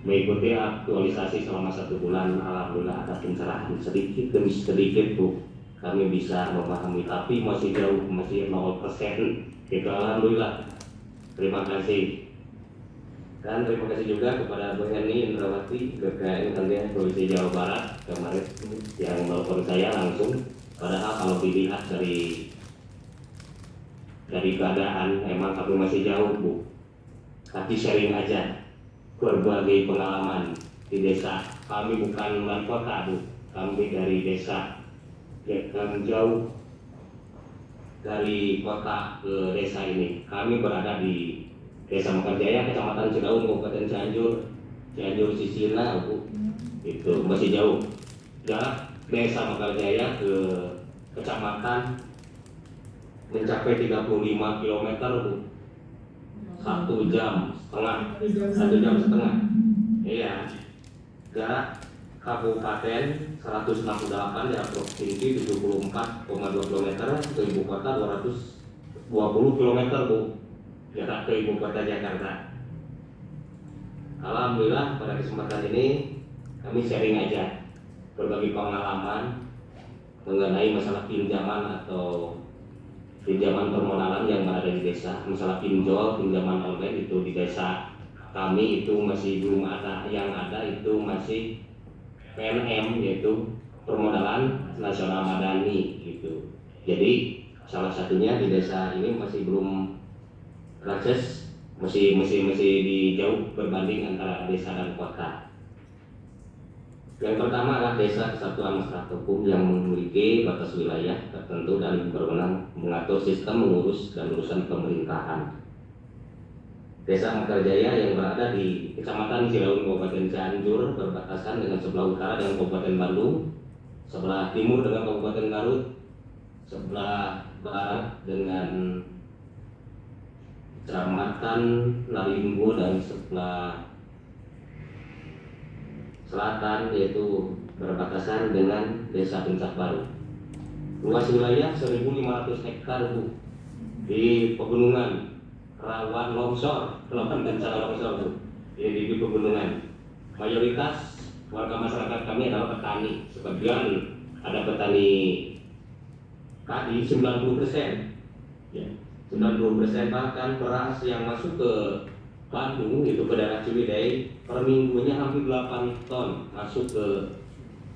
mengikuti aktualisasi selama 1 bulan. Alhamdulillah ada pencerahan sedikit demi sedikit, Bu. Kami bisa memahami, tapi masih jauh, masih 0%. Gitu, alhamdulillah. Terima kasih. Dan terima kasih juga kepada Bu Heni Indrawati, BPN Kandidat Provinsi Jawa Barat kemarin yang melapor saya langsung. Padahal kalau dilihat dari keadaan emang kami masih jauh, Bu. Tapi sharing aja. berbagai pengalaman di desa. Kami bukan dari kota, Bu. Kami dari desa yang jauh dari kota ke desa ini. Kami berada di Desa Mekarjaya, Kecamatan Cidaun, Kabupaten Cianjur Sisina, Bu. Itu masih jauh. Jarak Desa Mekarjaya ke kecamatan mencapai 35 km, Bu. 1 jam setengah. Iya. Jarak kabupaten 168, jarak provinsi 74,2 km, ke ibu kota 220 km, Bu. Jarak ke ibu kota Jakarta. Alhamdulillah pada kesempatan ini kami sharing aja berbagi pengalaman mengenai masalah pinjaman atau pinjaman permodalan yang berada di desa. Masalah pinjol, pinjaman online itu di desa kami itu masih belum ada. Yang ada itu masih PNM, yaitu Permodalan Nasional Madani gitu. Jadi salah satunya di desa ini masih belum akses, masih di jauh berbanding antara desa dan kota. Yang pertama adalah Desa Kesatuan Masyarakat Hukum yang memiliki batas wilayah tertentu dan berwenang mengatur sistem mengurus dan urusan pemerintahan. Desa Mekarjaya yang berada di Kecamatan Cidaun, Kabupaten Cianjur, berbatasan dengan sebelah utara dengan Kabupaten Bandung, sebelah timur dengan Kabupaten Garut, sebelah barat dengan Kecamatan Naringgo, dan sebelah selatan yaitu berbatasan dengan Desa Puncak Baru. Luas wilayah 1.500 hektar, Bu, di pegunungan, rawan longsor, rawan bencana longsor, Bu. Ini di pegunungan. Mayoritas warga masyarakat kami adalah petani. Sebagian ada petani padi 90%, ya, 90%, bahkan beras yang masuk ke Bandung itu ke daerah Ciwidey per minggunya hampir 8 ton masuk ke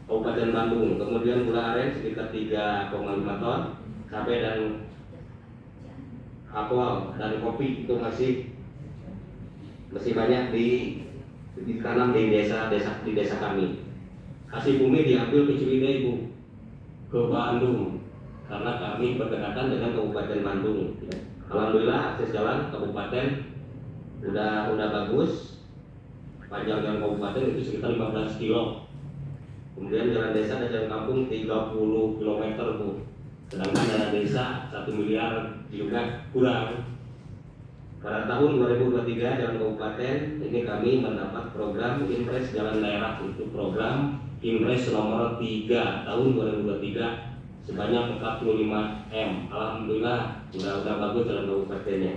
Kabupaten Bandung. Kemudian gula aren sekitar 3,5 ton, cabai dan apel dan kopi itu masih banyak ditanam di desa kami. Hasil bumi diambil ke Ciwidey, Bu, ke Bandung, karena kami berdekatan dengan Kabupaten Bandung. Alhamdulillah akses jalan kabupaten udah bagus. Panjang jalan kabupaten itu sekitar 15 kilo. Kemudian jalan desa dan jalan kampung 30 km, Bu. Sedangkan dana desa 1 miliar juga kurang. Pada tahun 2023 jalan kabupaten ini kami mendapat program Impres Jalan Daerah, itu program Impres nomor 3 tahun 2023 sebanyak 45 M. Alhamdulillah udah bagus jalan kabupatennya.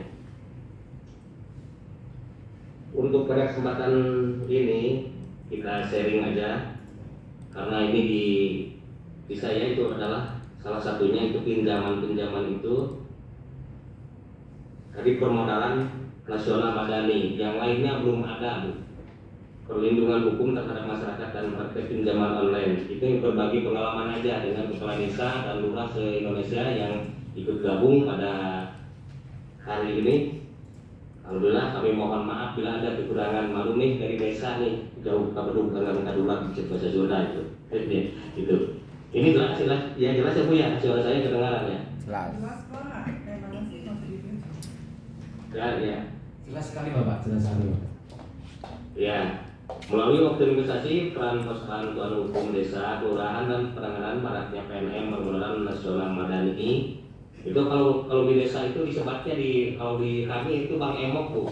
Untuk pada kesempatan ini kita sharing aja, karena ini di saya itu adalah salah satunya itu pinjaman itu dari Permodalan Nasional Madani. Yang lainnya belum ada, Bu. Perlindungan hukum terhadap masyarakat dan praktek pinjaman online. Itu yang berbagi pengalaman aja dengan kepala desa dan lurah se-Indonesia yang ikut gabung pada hari ini. Alhamdulillah kami mohon maaf bila ada kekurangan. Malu nih dari desa nih, jauh kabedung dengan kadulat di bahasa Sunda itu. Itu. Ini jelas ya Bu ya, suara saya kedengaran ya. Jelas Pak. Terima kasih Mas Didi. Ya. Jelas sekali Bapak, jelas sekali Bapak. Ya. Melalui optimisasi peran Persatuan Hukum Desa, Kelurahan dan penanganan maraknya PNM Permodalan Nasional Madani, itu kalau di desa itu disebutnya kalau di kami itu Bang Emok, Bu.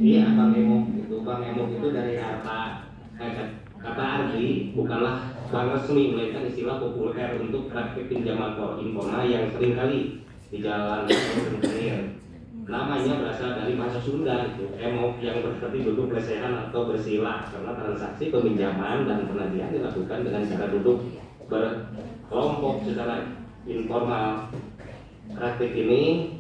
Iya, Bang Emok itu. Bang Emok itu dari kata arti bukanlah bank resmi, melainkan istilah populer untuk praktik pinjaman informal yang seringkali di jalan rentenir. Namanya berasal dari bahasa Sunda itu, emok, yang berarti duduk lesehan atau bersila, karena transaksi peminjaman dan penagihan dilakukan dengan cara duduk berkelompok secara informal. Praktik ini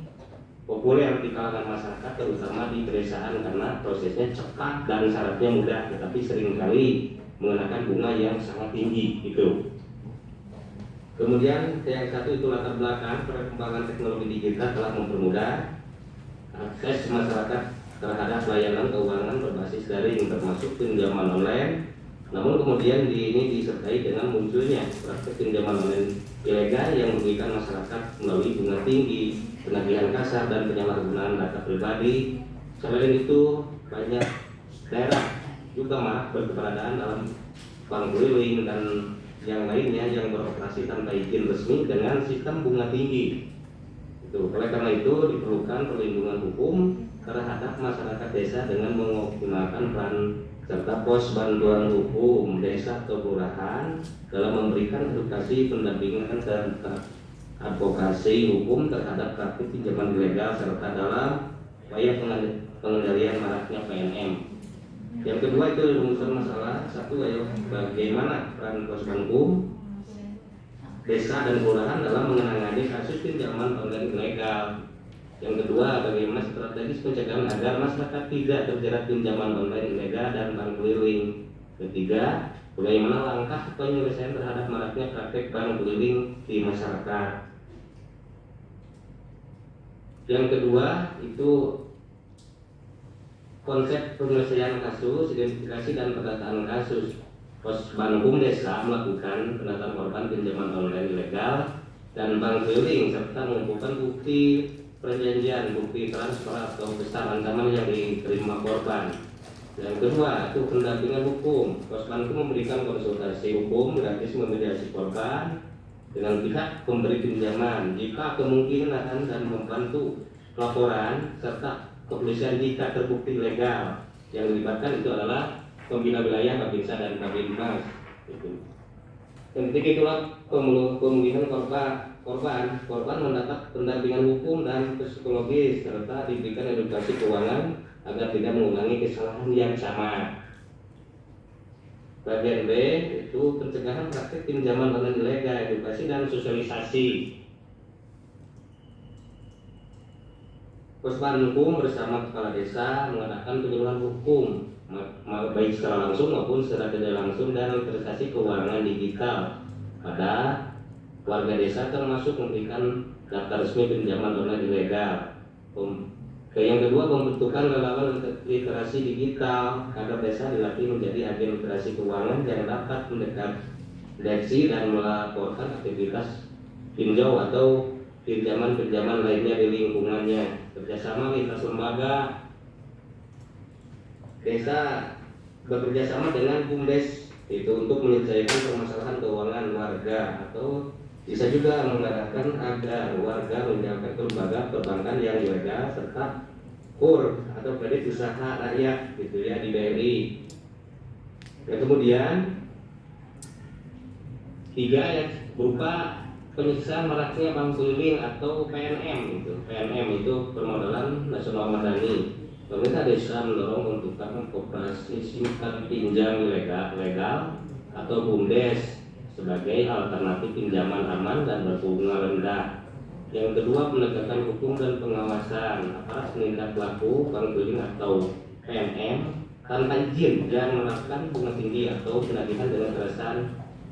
populer di kalangan masyarakat, terutama di pedesaan, karena prosesnya cepat dan syaratnya mudah, tetapi seringkali mengenakan bunga yang sangat tinggi gitu. Kemudian yang satu itu latar belakang perkembangan teknologi digital telah mempermudah akses masyarakat terhadap layanan keuangan berbasis daring termasuk pinjaman online. Namun kemudian ini disertai dengan munculnya praktek pinjaman online ilegal yang merugikan masyarakat melalui bunga tinggi, penagihan kasar, dan penyalahgunaan data pribadi. Selain itu, banyak daerah juga marak berkeberadaan dalam bank keliling dan yang lainnya yang beroperasi tanpa izin resmi dengan sistem bunga tinggi. Oleh karena itu diperlukan perlindungan hukum terhadap masyarakat desa dengan mengoptimalkan peran serta pos bantuan hukum desa atau kelurahan dalam memberikan edukasi, pendampingan, dan advokasi hukum terhadap praktik pinjaman ilegal serta dalam upaya pengendalian maraknya PNM. Yang kedua itu unsur masalah satu adalah bagaimana peran posban hukum desa dan kelurahan dalam menangani kasus pinjaman online ilegal. Yang kedua, bagaimana strategis pencegahan agar masyarakat tidak terjerat pinjaman online ilegal dan bank keliling. Ketiga, bagaimana langkah penyelesaian terhadap maraknya praktek bank keliling di masyarakat. Yang kedua itu konsep penyelesaian kasus, identifikasi dan pendataan kasus. Posban hukum desa melakukan pendataan korban pinjaman online ilegal dan bank keliling serta mengumpulkan bukti perjanjian, bukti transfer atau besar ancaman yang diterima korban. Yang kedua itu pendampingan hukum. Posban hukum memberikan konsultasi hukum gratis, memediasi korban dengan pihak pemberi pinjaman jika kemungkinan dan membantu laporan serta kepolisian jika terbukti legal. Yang dilibatkan itu adalah pembina wilayah, Babinsa dan Babinmas. Yang ketiga itulah pemulihan korban mendapat pendampingan hukum dan psikologis serta diberikan edukasi keuangan agar tidak mengulangi kesalahan yang sama. Bagian B itu pencegahan praktik pinjaman online ilegal, edukasi dan sosialisasi. Posban hukum bersama kepala desa mengadakan penyuluhan hukum baik secara langsung maupun secara tidak langsung dan literasi keuangan digital pada warga desa, termasuk memberikan daftar resmi pinjaman online ilegal. Yang kedua, pembentukan relawan literasi digital agar desa dilatih menjadi agen literasi keuangan yang dapat mendeteksi dan melaporkan aktivitas pinjau atau pinjaman-pinjaman lainnya di lingkungannya. Kerjasama lintas lembaga. Desa bekerjasama dengan BUMDes itu untuk menyelesaikan permasalahan keuangan warga, atau bisa juga mengarahkan agar warga menjalankan lembaga perbankan yang ilegal serta KUR atau kredit usaha rakyat gitu ya di BRI. Dan kemudian tiga yang berupa penyelesaian maraknya bank keliling atau PNM itu. PNM itu permodalan nasional madani. Pemerintah desa mendorong pembentukan koperasi simpan pinjam legal atau BUMDes sebagai alternatif pinjaman aman dan berbunga rendah. Yang kedua, penegakan hukum dan pengawasan. Aparat penindak pelaku bank keliling atau PNM tanpa izin dan melakukan bunga tinggi atau penagihan dengan kekerasan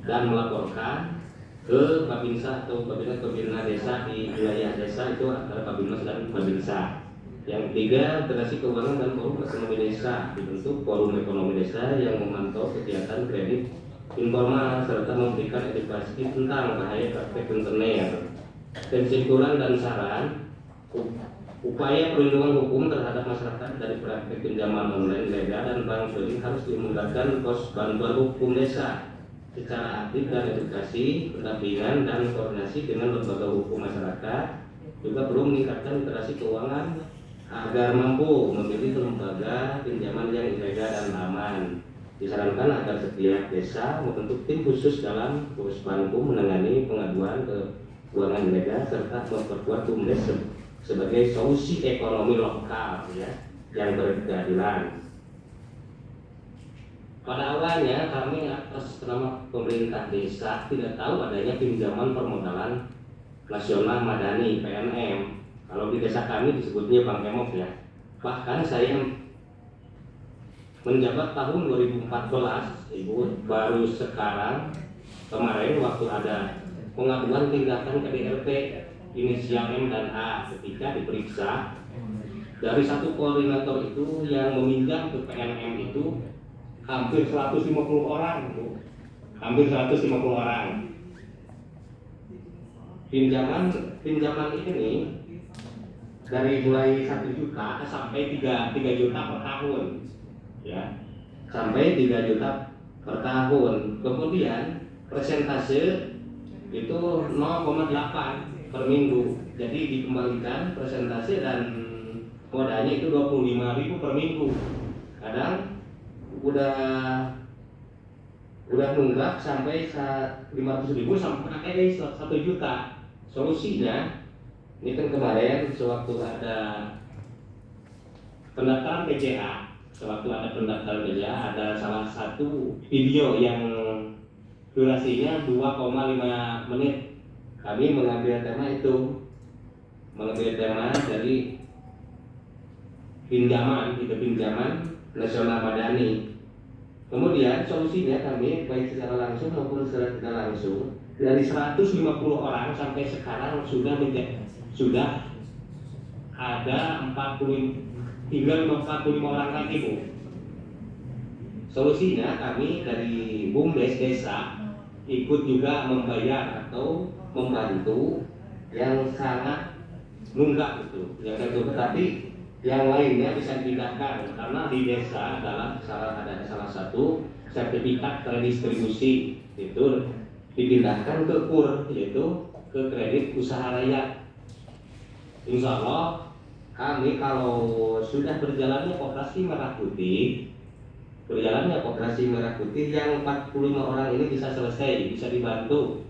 dan melaporkan ke Babinsa atau Babinsa desa di wilayah desa itu antara Babinsa dan Babinsa. Yang ketiga, integrasi keuangan dan forum ekonomi desa. Dibentuk forum ekonomi desa yang memantau kegiatan kredit informal serta memberikan edukasi tentang bahaya praktek internet. Kesimpulan dan saran, upaya perlindungan hukum terhadap masyarakat dari praktek pinjaman online ilegal dan bank keliling harus dimudahkan pos bantuan hukum desa secara aktif dan edukasi, pendampingan dan koordinasi dengan lembaga hukum masyarakat. Juga perlu meningkatkan literasi keuangan agar mampu memilih lembaga pinjaman yang ilegal dan aman. Disarankan agar setiap desa membentuk tim khusus dalam posban hukum menangani pengaduan keuangan ilegal serta memperkuat BUMDes sebagai solusi ekonomi lokal ya yang berkeadilan. Pada awalnya kami atas nama pemerintah desa tidak tahu adanya pinjaman permodalan nasional madani PNM. Kalau di desa kami disebutnya Bank Emok ya. Bahkan saya menjabat tahun 2014, Ibu, baru sekarang kemarin waktu ada pengaduan tindakan KDRT inisial M dan A ketika diperiksa Dari satu koordinator itu yang meminjam ke PNM itu hampir 150 orang, Bu. Hampir 150 orang. Pinjaman ini dari mulai 1 juta sampai 3 juta per tahun, ya, sampai 3 juta per tahun. Kemudian persentase itu 0,8 per minggu. Jadi dikembalikan persentase dan modalnya itu 25.000 per minggu. Kadang udah nunggak sampai 500.000 sampai 1 juta. Solusinya ini kan kemarin sewaktu ada pendaftaran PCA, ada salah satu video yang durasinya 2,5 menit. Kami mengambil tema dari pinjaman nasional madani. Kemudian solusinya kami baik secara langsung maupun secara tidak langsung dari 150 orang sampai sekarang sudah ada 45 orang lagi, Bu. Solusinya kami dari BUMDes desa ikut juga membayar atau membantu yang sangat nunggak itu, tetapi yang lainnya bisa dipindahkan karena di desa ada salah satu sertifikat redistribusi itu dipindahkan ke KUR, yaitu ke kredit usaha rakyat. Insya Allah kami kalau sudah berjalannya koperasi Merah Putih yang 45 orang ini bisa selesai, bisa dibantu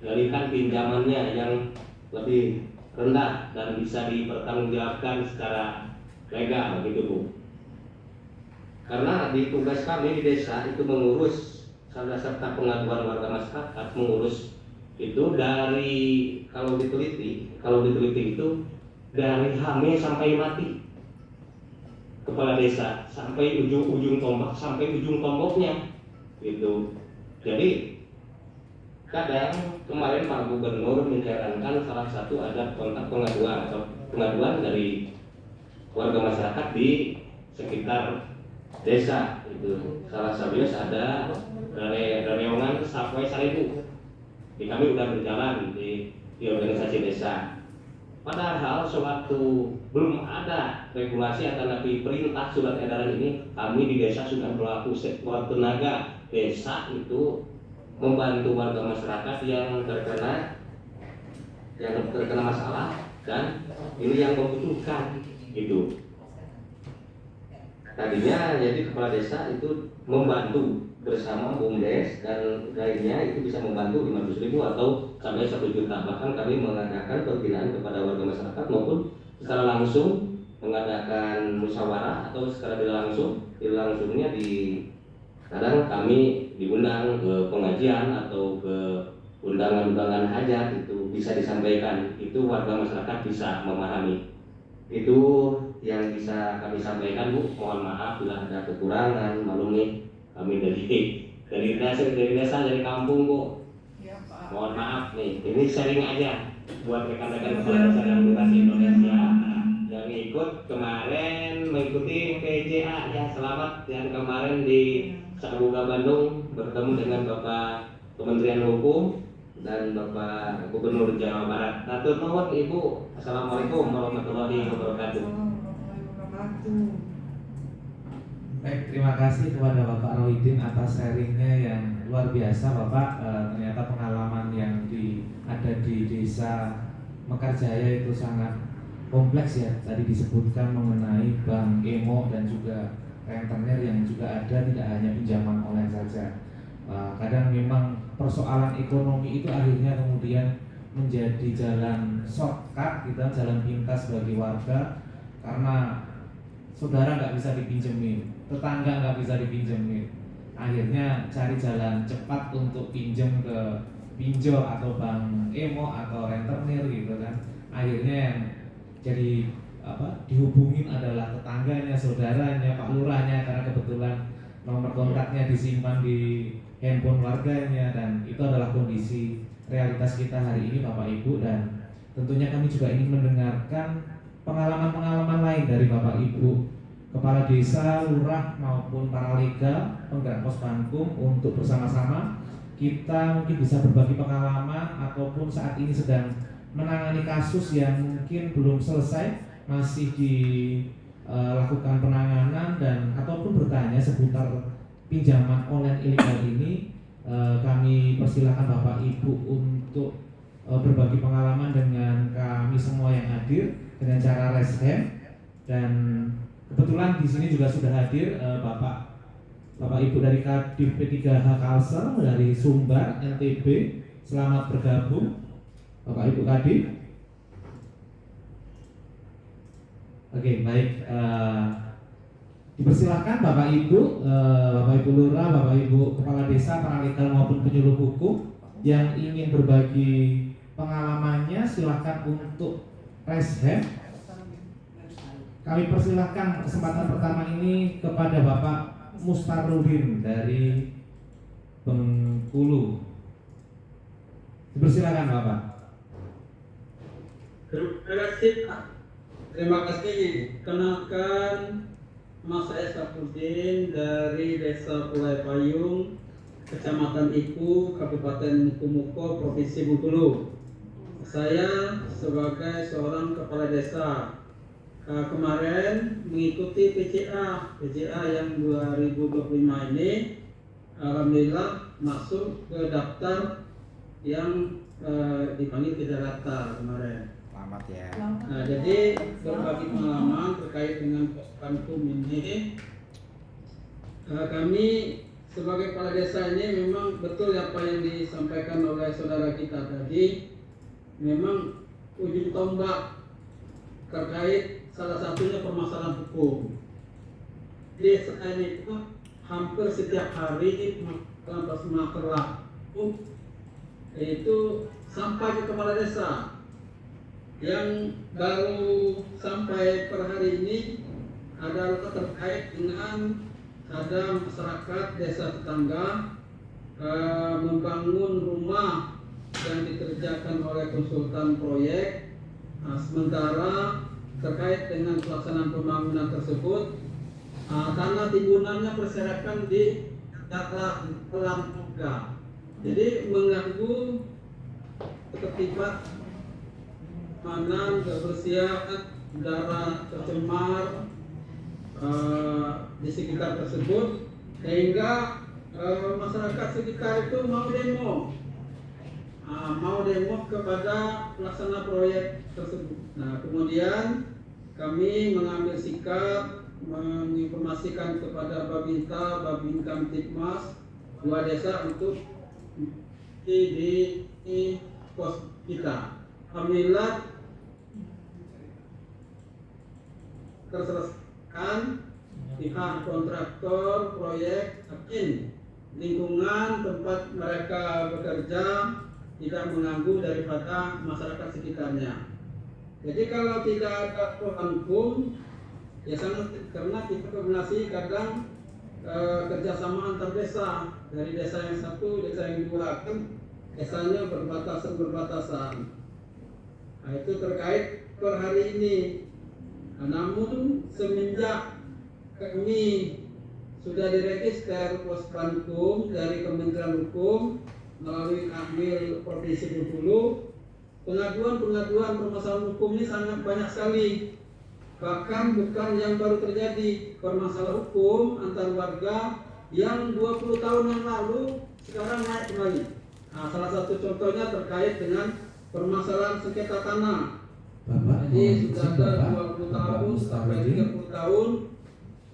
alihkan pinjamannya yang lebih rendah dan bisa dipertanggungjawabkan secara legal, begitu, Bu. Karena di tugas kami di desa itu mengurus serta pengaduan warga masyarakat, mengurus itu dari kalau diteliti itu dari hamil sampai mati kepala desa sampai ujung tombaknya gitu. Jadi kadang kemarin Pak Gubernur menyarankan salah satu ada kontak pengaduan dari warga masyarakat di sekitar desa itu. Salah satunya ada reungan Sapwai Saribu. Kami udah berjalan di organisasi desa. Padahal sewaktu belum ada regulasi atau nabi perintah surat edaran ini, kami di desa sudah berlaku sekuat tenaga desa itu membantu warga masyarakat yang terkena masalah dan ini yang membutuhkan gitu. Tadinya jadi kepala desa itu membantu bersama BUMDes dan lainnya itu bisa membantu 500.000 atau sampai 1 juta. Bahkan kami mengadakan pembinaan kepada warga masyarakat maupun secara langsung mengadakan musyawarah atau secara tidak langsungnya kadang kami diundang ke pengajian atau ke undangan-undangan hajat itu bisa disampaikan, itu warga masyarakat bisa memahami. Itu yang bisa kami sampaikan, Bu. Mohon maaf bila ada kekurangan, maklumi kami dari kampung, Bu. Ya, Pak. Mohon maaf nih, ini sharing aja buat rekan-rekan kepala desa dan lurah Indonesia yang ikut kemarin mengikuti PJA ya. Selamat yang kemarin di Sabuga Bandung bertemu dengan Bapak Kementerian Hukum dan Bapak Gubernur Jawa Barat. Atur nuwun Ibu. Assalamualaikum warahmatullahi wabarakatuh. Baik, terima kasih kepada Bapak Rohidin atas sharingnya yang luar biasa, Bapak. Ternyata pengalaman yang ada di desa Mekarjaya itu sangat kompleks ya. Tadi disebutkan mengenai bank emo dan juga rentenir yang juga ada, tidak hanya pinjaman online saja. Kadang memang persoalan ekonomi itu akhirnya kemudian menjadi jalan shortcut, gitu, jalan pintas bagi warga karena saudara nggak bisa dipinjemin, tetangga nggak bisa dipinjemin, akhirnya cari jalan cepat untuk pinjam ke pinjol atau bank emo atau rentenir gitu kan. Akhirnya yang jadi dihubungin adalah tetangganya, saudaranya, Pak Lurahnya, karena kebetulan nomor kontaknya disimpan di handphone warganya. Dan itu adalah kondisi realitas kita hari ini, Bapak Ibu, dan tentunya kami juga ingin mendengarkan pengalaman-pengalaman lain dari Bapak Ibu Kepala Desa, Lurah maupun para lega penggerak Posbankum untuk bersama-sama kita mungkin bisa berbagi pengalaman ataupun saat ini sedang menangani kasus yang mungkin belum selesai, masih dilakukan penanganan dan ataupun bertanya seputar pinjaman online ilegal ini. Kami persilahkan Bapak Ibu untuk berbagi pengalaman dengan kami semua yang hadir dengan cara raise hand. Dan kebetulan di sini juga sudah hadir Bapak Ibu dari Kadif P3H Kalsel dari Sumbar NTB. Selamat bergabung Bapak Ibu Kadif. Oke, baik. Dipersilahkan Bapak Ibu Lurah, Bapak Ibu Kepala Desa, para legal maupun penyuluh hukum yang ingin berbagi pengalamannya, silahkan untuk raise hand. Kami persilahkan kesempatan pertama ini kepada Bapak Mustarudin dari Bengkulu. Dipersilakan Bapak. Terima kasih. Kenalkan, Mas saya Sapuddin dari Desa Pulai Payung, Kecamatan Ipu, Kabupaten Kumuko, Provinsi Bengkulu. Saya sebagai seorang kepala desa kemarin mengikuti PCA yang 2025 ini, alhamdulillah masuk ke daftar yang dipanggil ke Jakarta kemarin. Selamat ya. Nah, jadi berbagi pengalaman terkait dengan Posbankum ini, kami sebagai kepala desa ini memang betul apa yang disampaikan oleh saudara kita tadi. Memang ujung tombak terkait salah satunya permasalahan hukum. Desa ini itu hampir setiap hari masalah hukum itu sampai ke kepala desa. Yang baru sampai per hari ini adalah terkait dengan ada masyarakat desa tetangga membangun rumah yang dikerjakan oleh konsultan proyek. Sementara terkait dengan pelaksanaan pembangunan tersebut, tanah timbunannya berserakan di dalam juga, jadi mengganggu ketertiban, keamanan, kebersihan, udara tercemar di sekitar tersebut, sehingga masyarakat sekitar itu mau demo kepada pelaksana proyek tersebut. Nah, kemudian kami mengambil sikap menginformasikan kepada Babinta, Babin Kamtipmas, dua desa untuk di pos kita. Alhamdulillah terselesaikan. Pihak kontraktor proyek yakin lingkungan tempat mereka bekerja tidak mengganggu daripada masyarakat sekitarnya. Jadi kalau tidak ada hukum, ya sangat, karena kita koordinasi kadang kerjasama antar desa, dari desa yang satu, desa yang dua, kan desanya berbatasan. Nah, itu terkait per hari ini. Nah, namun semenjak kami sudah diregister Posbankum dari Kementerian Hukum melalui Kanwil Provinsi Bengkulu, pengaduan permasalahan hukum ini sangat banyak sekali. Bahkan bukan yang baru terjadi, permasalahan hukum antar warga yang 20 tahun yang lalu sekarang naik kembali. Nah, salah satu contohnya terkait dengan permasalahan sengketa tanah. Jadi sudah ada 20 tahun sampai 30 tahun.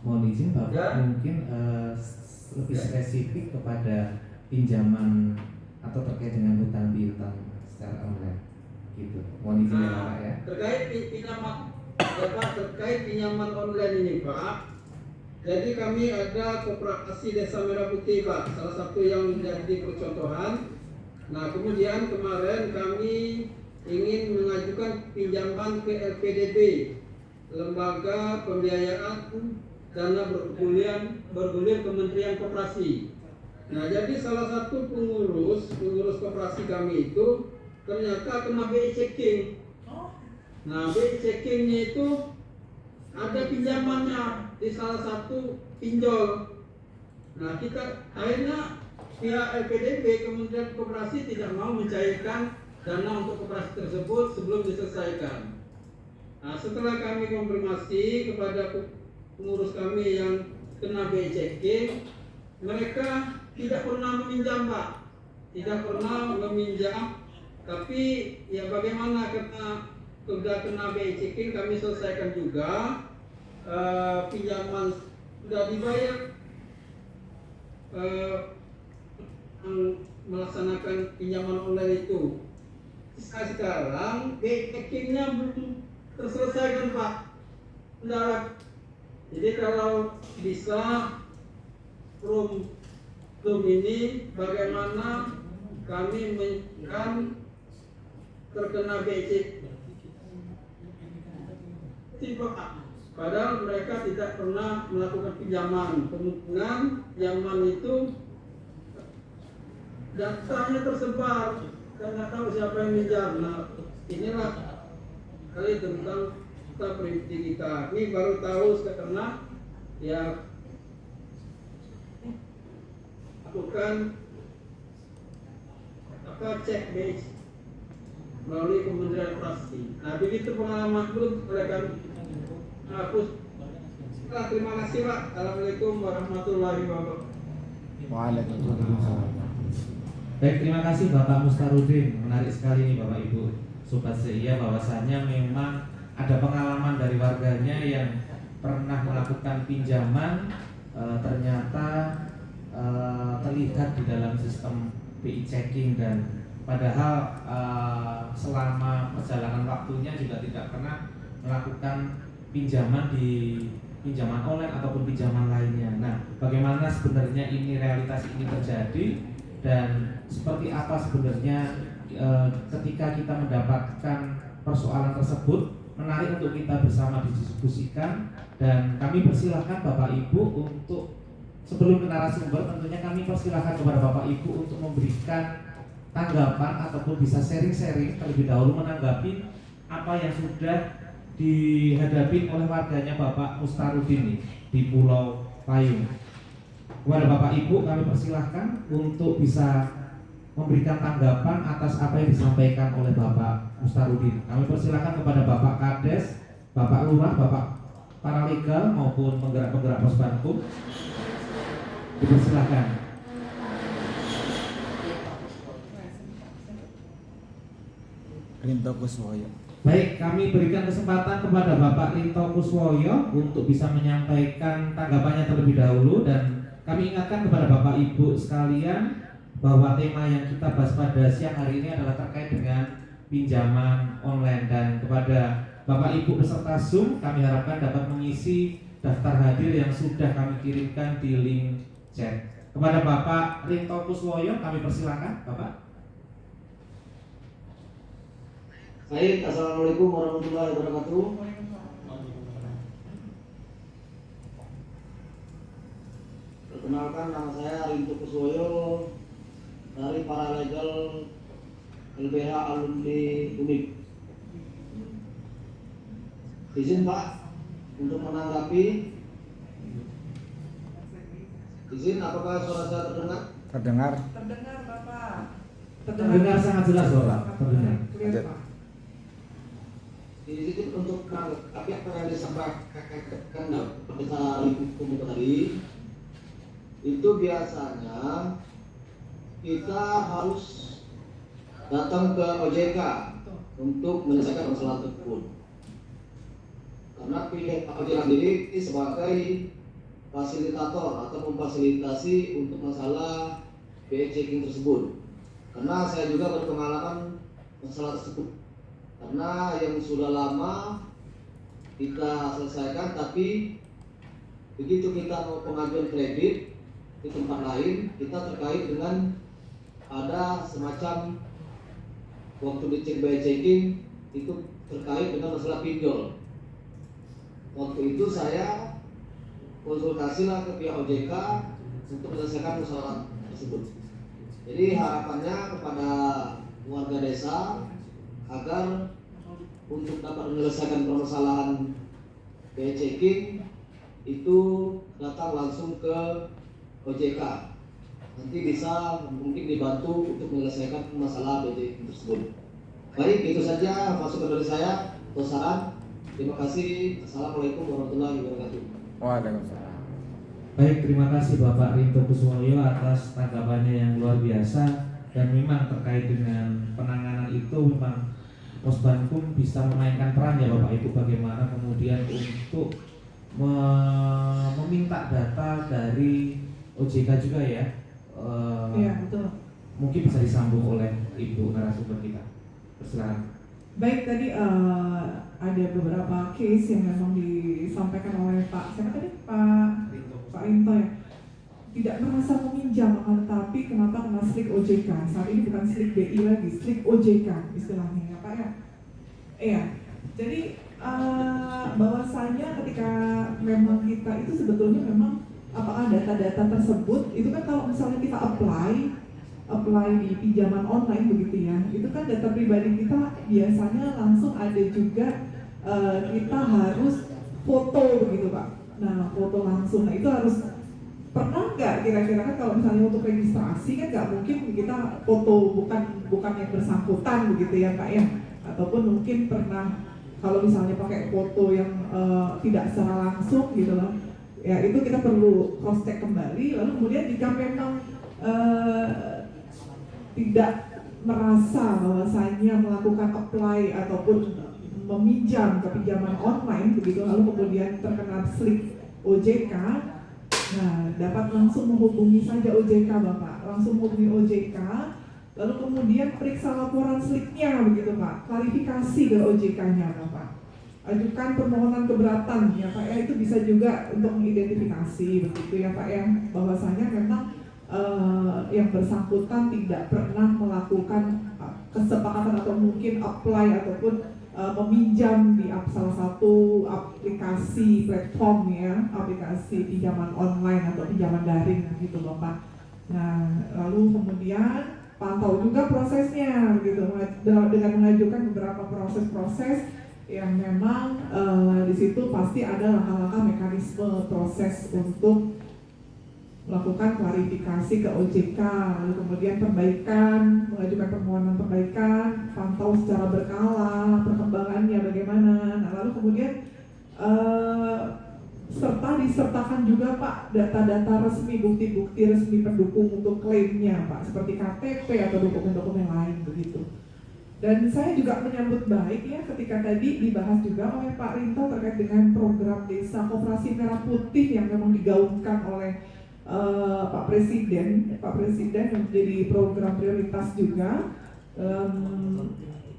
Mohon izin Bapak ya, mungkin lebih spesifik kepada pinjaman atau terkait dengan hutang piutang secara online gitu. Mohon izin ya Pak ya. Terkait pinjaman online ini Pak. Jadi kami ada Koperasi Desa Merah Putih Pak, salah satu yang menjadi percontohan. Nah, kemudian kemarin kami ingin mengajukan pinjaman ke LPDB, Lembaga Pembiayaan Dana Bergulir Kementerian Koperasi. Nah, jadi salah satu pengurus koperasi kami itu ternyata kena BI checking. Nah, BI checkingnya itu ada pinjamannya di salah satu pinjol. Nah, kita akhirnya pihak LPDB Kementerian Koperasi tidak mau mencairkan dana untuk koperasi tersebut sebelum diselesaikan. Nah, setelah kami konfirmasi kepada pengurus kami yang kena BI checking, mereka tidak pernah meminjam, Pak. Tidak pernah meminjam, tapi ya bagaimana karena sudah kena BI checking, kami selesaikan juga. Pinjaman sudah dibayar, melaksanakan pinjaman online itu. Sekarang BI checkingnya belum terselesaikan, Pak. Mendarat. Jadi kalau bisa room ini bagaimana kami kan terkena BC tipe A. Padahal mereka tidak pernah melakukan pinjaman. Kemungkinan pinjaman itu datanya tersebar, karena tahu siapa yang minjam. Nah, inilah kali tentang kita prediksi kita. Ini baru tahu karena ya lakukan cek base melalui Kementerian Koperasi. Nah, begitu pengalaman belum mereka hapus. Nah, terima kasih, Pak. Assalamualaikum warahmatullahi wabarakatuh. Waalaikumsalam. Baik, terima kasih Bapak Mustarudin. Menarik sekali nih Bapak Ibu Sobat Seia, bahwasannya memang ada pengalaman dari warganya yang pernah melakukan pinjaman, ternyata terlihat di dalam sistem BI checking, dan padahal selama perjalanan waktunya juga tidak pernah melakukan pinjaman di pinjaman online ataupun pinjaman lainnya. Nah, bagaimana sebenarnya ini realitas ini terjadi dan seperti apa sebenarnya ketika kita mendapatkan persoalan tersebut, menarik untuk kita bersama didiskusikan, dan kami persilahkan Bapak Ibu untuk sebelum ke narasumber, tentunya kami persilahkan kepada Bapak Ibu untuk memberikan tanggapan ataupun bisa sharing-sharing terlebih dahulu menanggapi apa yang sudah dihadapi oleh warganya Bapak Mustarudin di Pulau Payung. Kepada Bapak Ibu kami persilahkan untuk bisa memberikan tanggapan atas apa yang disampaikan oleh Bapak Mustarudin. Kami persilahkan kepada Bapak Kades, Bapak Lurah, Bapak Paralegal maupun penggerak-penggerak Posbankum. Dipersilahkan. Rinto Kuswoyo. Baik, kami berikan kesempatan kepada Bapak Rinto Kuswoyo untuk bisa menyampaikan tanggapannya terlebih dahulu, dan kami ingatkan kepada Bapak Ibu sekalian bahwa tema yang kita bahas pada siang hari ini adalah terkait dengan pinjaman online, dan kepada Bapak Ibu peserta Zoom kami harapkan dapat mengisi daftar hadir yang sudah kami kirimkan di link chat. Kepada Bapak Rinto Kuswoyo kami persilakan, Bapak. Baik, assalamualaikum warahmatullahi wabarakatuh. Perkenalkan, nama saya Rinto Kuswoyo dari Paralegal LBH Alumni UNIP. Izin Pak untuk menanggapi. Izin, apakah suara saya terdengar? Terdengar. Terdengar Bapak. Terdengar sangat jelas Bapak. Terdengar. Clear, Pak. Izin untuk menanggapi apa yang disampaikan pada hukum tadi. Itu biasanya kita harus datang ke OJK untuk menyelesaikan masalah tersebut. Karena pihak OJK sendiri sebagai fasilitator atau memfasilitasi untuk masalah BI checking tersebut. Karena saya juga berpengalaman masalah tersebut. Karena yang sudah lama kita selesaikan, tapi begitu kita mau pengajuan kredit di tempat lain, kita terkait dengan ada semacam waktu dicek BI checking itu terkait dengan masalah pinjol. Waktu itu saya konsultasilah ke pihak OJK untuk menyelesaikan masalah tersebut. Jadi harapannya kepada warga desa agar untuk dapat menyelesaikan permasalahan biaya checking itu datang langsung ke OJK. Nanti bisa mungkin dibantu untuk menyelesaikan masalah biaya checking tersebut. Baik, itu saja masukan dari saya atau saran. Terima kasih. Assalamualaikum warahmatullahi wabarakatuh. Waalaikumsalam. Baik, terima kasih Bapak Rinto Kuswoyo atas tanggapannya yang luar biasa. Dan memang terkait dengan penanganan itu memang Posbankum bisa memainkan peran ya Bapak Ibu, bagaimana kemudian untuk meminta data dari OJK juga ya. Iya, betul. Mungkin bisa disambung oleh Ibu narasumber kita. Silakan. Baik, tadi ada beberapa case yang memang disampaikan oleh Pak, siapa tadi? Pak Rinto ya. Tidak merasa meminjam, akan tetapi kenapa kena slik OJK? Saat ini bukan slik BI lagi, slik OJK istilahnya ya Pak ya. Iya, jadi bahwasanya ketika memang kita itu sebetulnya memang apakah data-data tersebut itu kan kalau misalnya kita apply di pinjaman online begitu ya, itu kan data pribadi kita biasanya langsung ada juga kita harus foto begitu Pak. Nah foto langsung, nah itu harus pernah nggak kira-kira kan kalau misalnya untuk registrasi kan nggak mungkin kita foto bukan yang bersangkutan begitu ya Pak ya, ataupun mungkin pernah kalau misalnya pakai foto yang tidak secara langsung gitu loh ya, itu kita perlu cross check kembali. Lalu kemudian jika memang tidak merasa bahwasanya melakukan apply ataupun meminjam ke pinjaman online begitu, lalu kemudian terkena slik OJK, nah dapat langsung menghubungi saja OJK Bapak, langsung menghubungi OJK, lalu kemudian periksa laporan sliknya begitu Pak, klarifikasi ke OJK-nya Bapak, ajukan permohonan keberatan ya Pak ya, itu bisa juga untuk mengidentifikasi begitu ya Pak ya, bahwasanya memang yang bersangkutan tidak pernah melakukan kesepakatan atau mungkin apply ataupun meminjam di salah satu aplikasi platform ya, aplikasi pinjaman online atau pinjaman daring gitu Bapak. Nah lalu kemudian pantau juga prosesnya gitu dengan mengajukan beberapa proses-proses yang memang di situ pasti ada langkah-langkah mekanisme proses untuk melakukan klarifikasi ke OJK, lalu kemudian perbaikan, mengajukan permohonan perbaikan, pantau secara berkala perkembangannya bagaimana. Nah lalu kemudian disertakan juga Pak data-data resmi, bukti-bukti resmi pendukung untuk klaimnya Pak, seperti KTP atau dokumen-dokumen lain begitu. Dan saya juga menyambut baik ya ketika tadi dibahas juga oleh Pak Rinto terkait dengan program Desa Koperasi Merah Putih yang memang digaungkan oleh Pak Presiden yang menjadi program prioritas juga,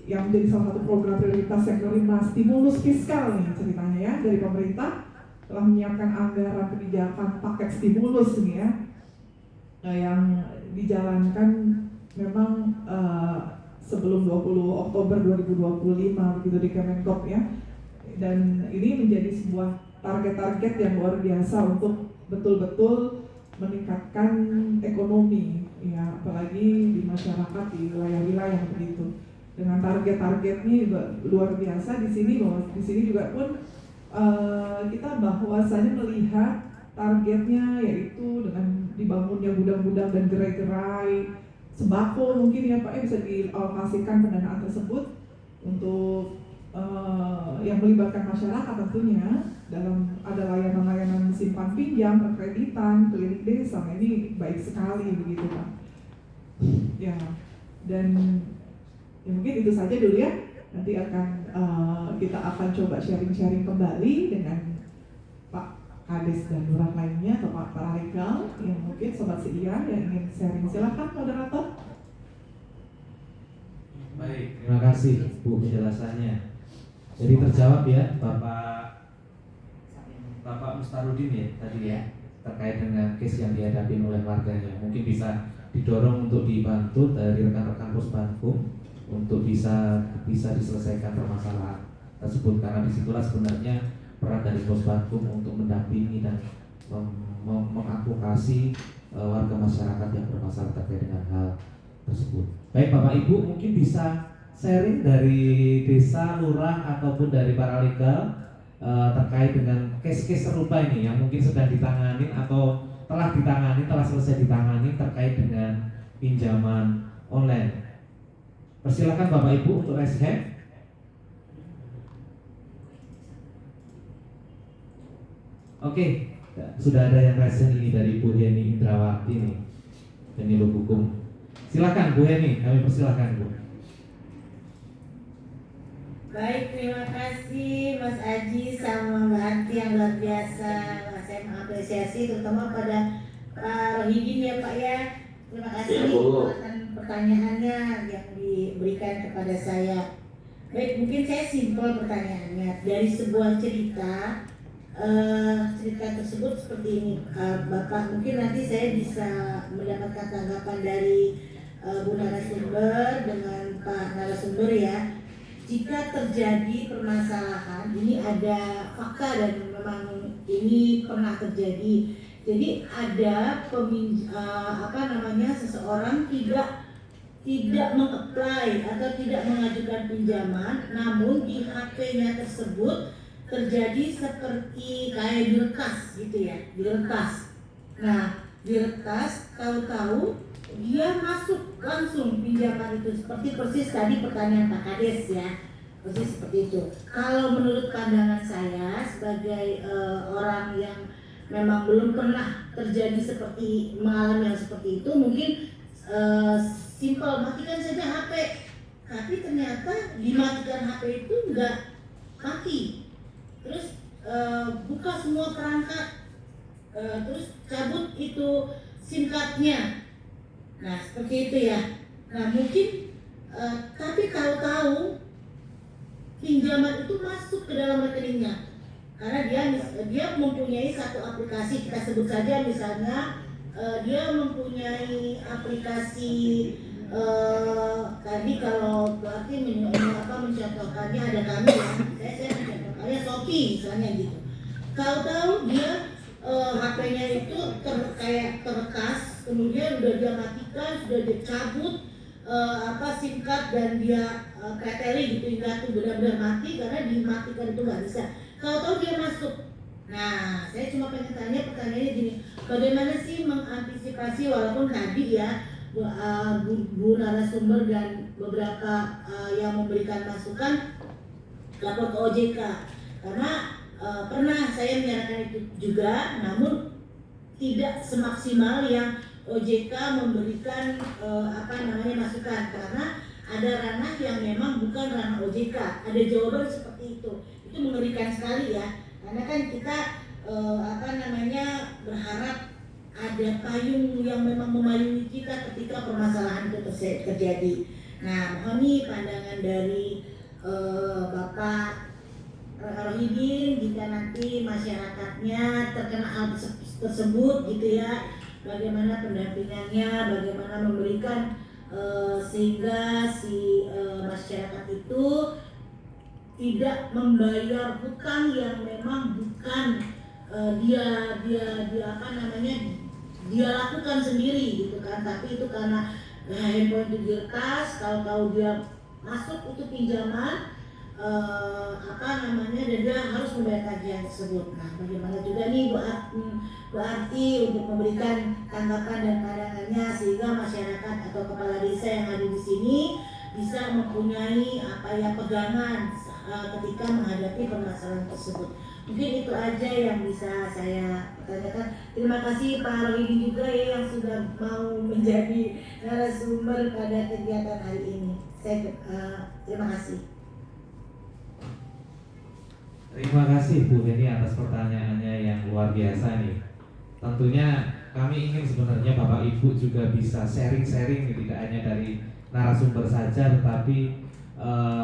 yang menjadi salah satu program prioritas yang menerima stimulus fiskal nih ceritanya ya dari pemerintah, telah menyiapkan anggaran kebijakan paket stimulus nih ya, yang dijalankan memang sebelum 20 Oktober 2025 begitu di Kemenkop ya, dan ini menjadi sebuah target-target yang luar biasa untuk betul-betul meningkatkan ekonomi ya, apalagi di masyarakat di wilayah-wilayah begitu, dengan target-targetnya juga luar biasa di sini. Bahwa di sini juga pun kita bahwasanya melihat targetnya yaitu dengan dibangunnya gudang-gudang dan gerai-gerai sembako mungkin ya Pak ya, bisa dialokasikan pendanaan tersebut untuk yang melibatkan masyarakat tentunya dalam ada layanan-layanan simpan pinjam, perkreditan, klinik desa. Ini baik sekali begitu Pak ya. Dan ya mungkin itu saja dulu ya, nanti kita akan coba sharing-sharing kembali dengan Pak Kades dan lurah lainnya atau Pak Paralegal yang mungkin Sobat Seia yang ingin sharing. Silakan moderator. Baik, terima kasih Bu penjelasannya. Jadi terjawab ya Bapak Mustarudin ya tadi ya, terkait dengan case yang dihadapi oleh warganya. Mungkin bisa didorong untuk dibantu dari rekan-rekan Posbankum untuk bisa diselesaikan permasalahan tersebut, karena disitulah sebenarnya peran dari Posbankum untuk mendampingi dan mengadvokasi warga masyarakat yang bermasalah terkait dengan hal tersebut. Baik Bapak Ibu, mungkin bisa sharing dari desa, lurah ataupun dari para legal terkait dengan case-case serupa ini yang mungkin sedang ditangani atau telah selesai ditangani terkait dengan pinjaman online. Persilakan Bapak Ibu untuk raise hand. Oke, sudah ada yang raise hand ini dari Bu Heni Indrawati nih, penyuluh hukum. Silakan Bu Heni, kami persilakan Bu. Baik, terima kasih Mas Aji sama Mbak Anti yang luar biasa. Saya mengapresiasi terutama pada Pak Rohidin ya Pak ya. Terima kasih atas pertanyaannya yang diberikan kepada saya. Baik, mungkin saya simpel pertanyaannya. Dari sebuah cerita tersebut seperti ini, Bapak, mungkin nanti saya bisa mendapatkan tanggapan dari Bu narasumber dengan Pak narasumber ya. Jika terjadi permasalahan, ini ada fakta dan memang ini pernah terjadi. Jadi ada seseorang tidak meng-apply atau tidak mengajukan pinjaman, namun di HP-nya tersebut terjadi seperti kayak diretas gitu ya, diretas. Nah, diretas tahu-tahu dia masuk langsung pinjaman itu, seperti persis tadi pertanyaan Pak Kades ya, persis seperti itu. Kalau menurut pandangan saya sebagai orang yang memang belum pernah terjadi seperti mengalami yang seperti itu, mungkin simpel matikan saja HP, tapi ternyata dimatikan HP itu enggak mati. Terus buka semua perangkat, terus cabut itu SIM card-nya. Nah seperti itu ya. Nah mungkin tapi tahu-tahu pinjaman itu masuk ke dalam rekeningnya, karena dia mempunyai satu aplikasi, kita sebut saja misalnya dia mempunyai aplikasi tadi kalau berarti mencontohkannya ada kami ya, saya mencontohkannya Shopee misalnya gitu. Tahu-tahu dia HP-nya itu kayak terekas, kemudian udah dia matikan, sudah dia cabut SIM card dan dia kreteli gitu hingga itu benar-benar mati, karena dimatikan itu nggak bisa. Tahu-tahu dia masuk. Nah, saya cuma pengen tanya pertanyaannya gini, bagaimana sih mengantisipasi, walaupun tadi ya Bu narasumber dan beberapa yang memberikan masukan lapor ke OJK, karena pernah saya menyarankan itu juga, namun tidak semaksimal yang OJK memberikan masukan, karena ada ranah yang memang bukan ranah OJK, ada jawaban seperti itu mengerikan sekali ya, karena kan kita berharap ada payung yang memang memayungi kita ketika permasalahan itu terjadi. Nah, mohon nih pandangan dari Bapak Rohidin, jika nanti masyarakatnya terkena hal tersebut gitu ya, bagaimana pendampingannya, bagaimana memberikan sehingga si masyarakat itu tidak membayar hutang yang memang bukan dia lakukan sendiri gitu kan, tapi itu karena handphone itu diretas, tahu dia masuk itu pinjaman dan dia harus membayar tagihan tersebut. Nah, bagaimana juga nih Bu Arti untuk memberikan tanggapan dan pandangannya sehingga masyarakat atau kepala desa yang ada di sini bisa mempunyai pegangan ketika menghadapi permasalahan tersebut. Mungkin itu aja yang bisa saya tanyakan. Terima kasih Pak Rohidi juga ya yang sudah mau menjadi narasumber pada kegiatan hari ini. Terima kasih. Terima kasih Bu Heni atas pertanyaannya yang luar biasa nih. Tentunya kami ingin sebenarnya Bapak Ibu juga bisa sharing-sharing, tidak hanya dari narasumber saja, tetapi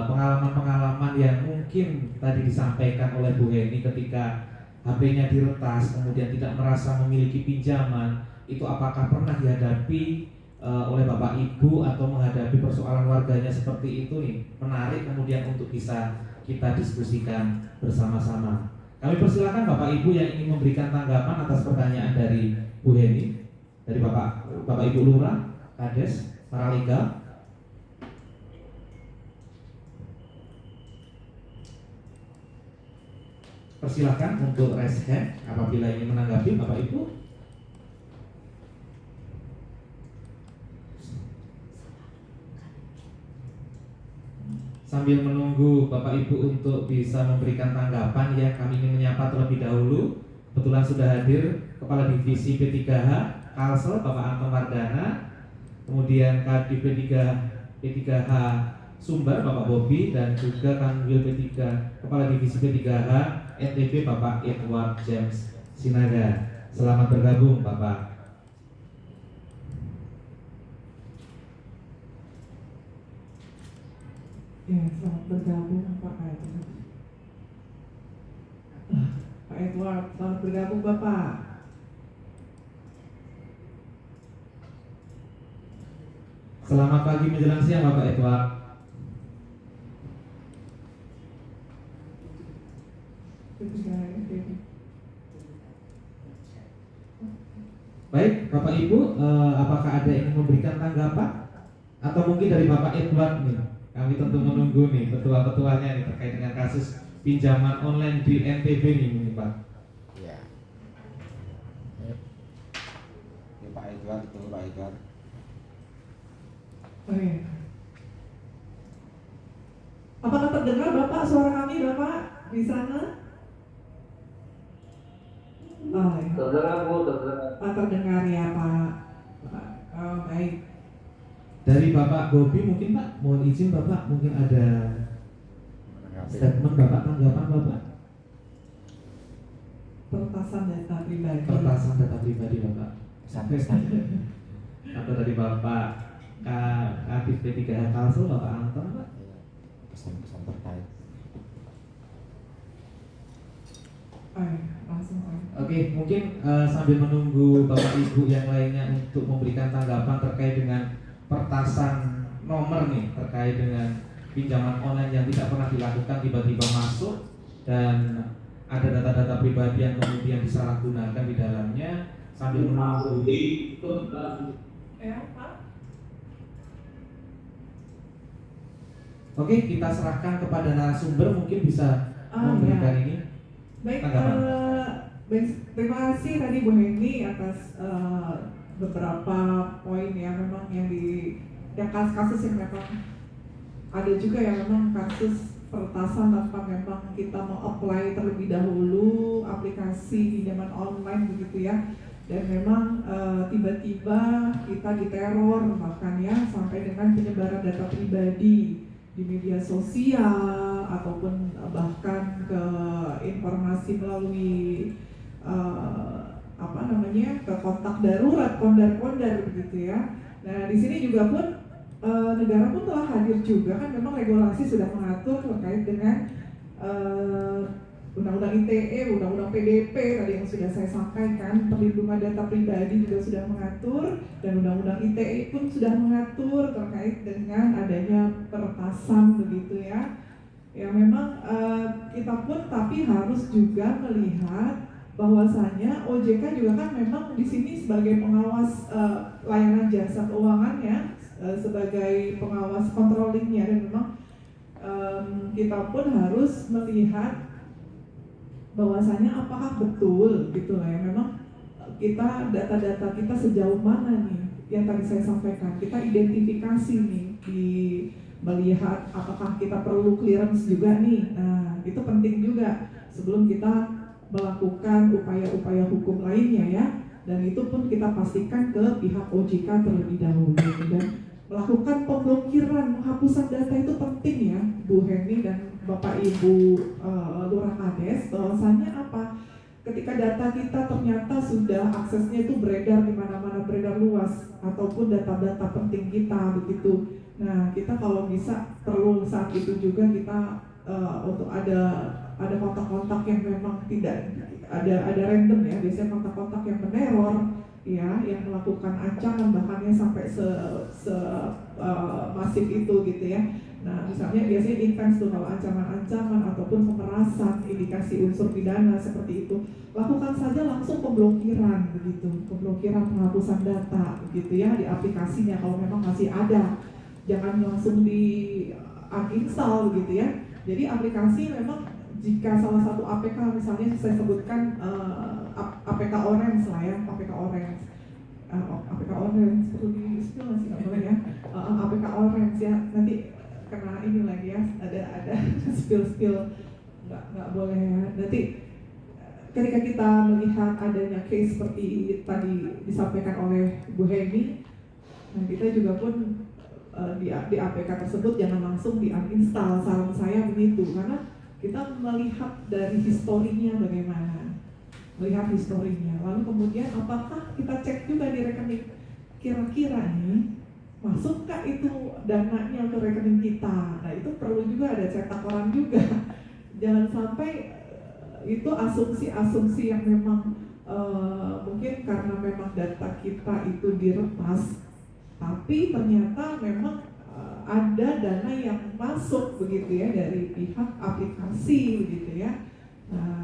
pengalaman-pengalaman yang mungkin tadi disampaikan oleh Bu Heni ketika HP-nya diretas, kemudian tidak merasa memiliki pinjaman, itu apakah pernah dihadapi oleh Bapak Ibu atau menghadapi persoalan warganya seperti itu nih. Menarik kemudian untuk bisa kita diskusikan bersama-sama. Kami persilakan Bapak Ibu yang ingin memberikan tanggapan atas pertanyaan dari Bu Heni, dari Bapak Ibu Lurah, Kades, para legal. Persilakan untuk raise hand apabila ingin menanggapi Bapak Ibu. Sambil menunggu Bapak Ibu untuk bisa memberikan tanggapan ya, kami ingin menyapa terlebih dahulu. Kebetulan sudah hadir Kepala Divisi P3H Kalsel Bapak Anton Mardana, kemudian Kadif P3H Sumber Bapak Bobi, dan juga Kanwil P3 Kepala Divisi P3H NTB Bapak Edward James Sinaga. Selamat bergabung Bapak. Ya, selamat bergabung Pak Edward. Pak Edward, selamat bergabung Bapak. Selamat pagi menjelang siang Bapak Edward. Baik Bapak Ibu, apakah ada yang memberikan tanggapan? Atau mungkin dari Bapak Edward nih? Kami tentu menunggu nih ketua-ketuanya nih terkait dengan kasus pinjaman online di NTB nih Pak. Ya. Ini Pak Edward, itu Pak Edward. Oh iya. Apakah terdengar Bapak suara kami Bapak di sana? Oh, ya. Terdengar Bu, terdengar. Terdengar ya Pak. Oh, baik. Dari Bapak Bobi mungkin Pak, mohon izin Bapak mungkin ada statement Bapak, tanggapan Bapak. Peretasan data pribadi. Peretasan data pribadi Bapak. Santai-santai. Atau dari Bapak Kadif P3H Kalsel Bapak Anton Pak. Pesan-pesan terkait. Oh, ya. Langsung Pak. Oke, mungkin sambil menunggu Bapak Ibu yang lainnya untuk memberikan tanggapan terkait dengan peretasan nomor nih, terkait dengan pinjaman online yang tidak pernah dilakukan tiba-tiba masuk dan ada data-data pribadi yang kemudian disalahgunakan di dalamnya. Sambil menunggu Ya Pak. Oke, kita serahkan kepada narasumber, mungkin bisa memberikan ini. Baik, tanggapan. baik, terima kasih tadi Bu Heni atas beberapa poin ya, memang yang kasus yang memang ada juga yang memang kasus peretasan tanpa memang kita mau apply terlebih dahulu aplikasi pinjaman online begitu ya, dan memang tiba-tiba kita diteror bahkan ya sampai dengan penyebaran data pribadi di media sosial ataupun bahkan ke informasi melalui ke kontak darurat, kondar begitu ya. Nah di sini juga pun negara pun telah hadir juga kan, memang regulasi sudah mengatur terkait dengan Undang-Undang ITE, Undang-Undang PDP tadi yang sudah saya sampaikan, perlindungan data pribadi juga sudah mengatur, dan Undang-Undang ITE pun sudah mengatur terkait dengan adanya peretasan begitu ya. Ya memang kita pun tapi harus juga melihat bahwasanya OJK juga kan memang di sini sebagai pengawas layanan jasa keuangan ya, sebagai pengawas controllingnya, dan memang kita pun harus melihat bahwasanya apakah betul gitu lah ya, memang kita data-data kita sejauh mana nih yang tadi saya sampaikan, kita identifikasi nih di melihat apakah kita perlu clearance juga nih. Nah itu penting juga sebelum kita melakukan upaya-upaya hukum lainnya ya, dan itu pun kita pastikan ke pihak OJK terlebih dahulu, dan melakukan pemblokiran, penghapusan data itu penting ya Bu Heni dan Bapak Ibu Lurah Kades, bahwasannya apa, ketika data kita ternyata sudah aksesnya itu beredar di mana-mana, beredar luas, ataupun data-data penting kita begitu. Nah kita kalau bisa perlu saat itu juga kita untuk ada kontak-kontak yang memang tidak ada random ya, biasanya kontak-kontak yang meneror ya, yang melakukan ancaman bahkannya sampai masif itu gitu ya. Nah misalnya biasanya intens tuh kalau ancaman-ancaman ataupun pemerasan, indikasi unsur pidana seperti itu, lakukan saja langsung pemblokiran begitu, pemblokiran, penghapusan data begitu ya di aplikasinya kalau memang masih ada, jangan langsung di uninstall begitu ya. Jadi aplikasi memang jika salah satu APK misalnya saya sebutkan APK Orange lah ya, APK Orange. APK Orange perlu di spill masih nggak boleh ya. APK Orange ya, nanti kena ini lagi ya, ada spill nggak boleh ya. Nanti ketika kita melihat adanya case seperti tadi disampaikan oleh Bu Heni, nah kita juga pun di APK tersebut jangan langsung di-uninstall, saran saya begitu, karena kita melihat dari historinya bagaimana, melihat historinya, lalu kemudian apakah kita cek juga di rekening, kira-kira nih masukkah itu dananya ke rekening kita. Nah itu perlu juga ada cetak koran juga, jangan sampai itu asumsi-asumsi yang memang mungkin karena memang data kita itu diretas, tapi ternyata memang ada dana yang masuk begitu ya dari pihak aplikasi begitu ya,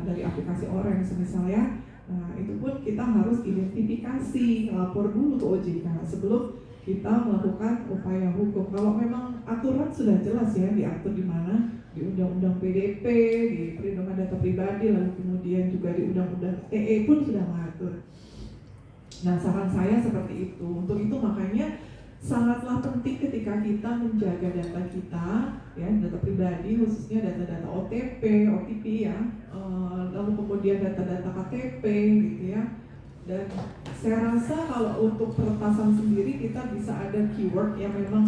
dari aplikasi Orange misalnya. Nah itu pun kita harus identifikasi, lapor dulu ke OJK sebelum kita melakukan upaya hukum. Kalau memang aturan sudah jelas ya, diatur di mana, di Undang-Undang PDP, di Perlindungan Data Pribadi, lalu kemudian juga di Undang-Undang ITE pun sudah mengatur. Nah saran saya seperti itu. Untuk itu makanya sangatlah penting ketika kita menjaga data kita, ya data pribadi, khususnya data-data OTP, OTP ya, lalu kemudian data-data KTP gitu ya. Dan saya rasa kalau untuk peretasan sendiri kita bisa ada keyword yang memang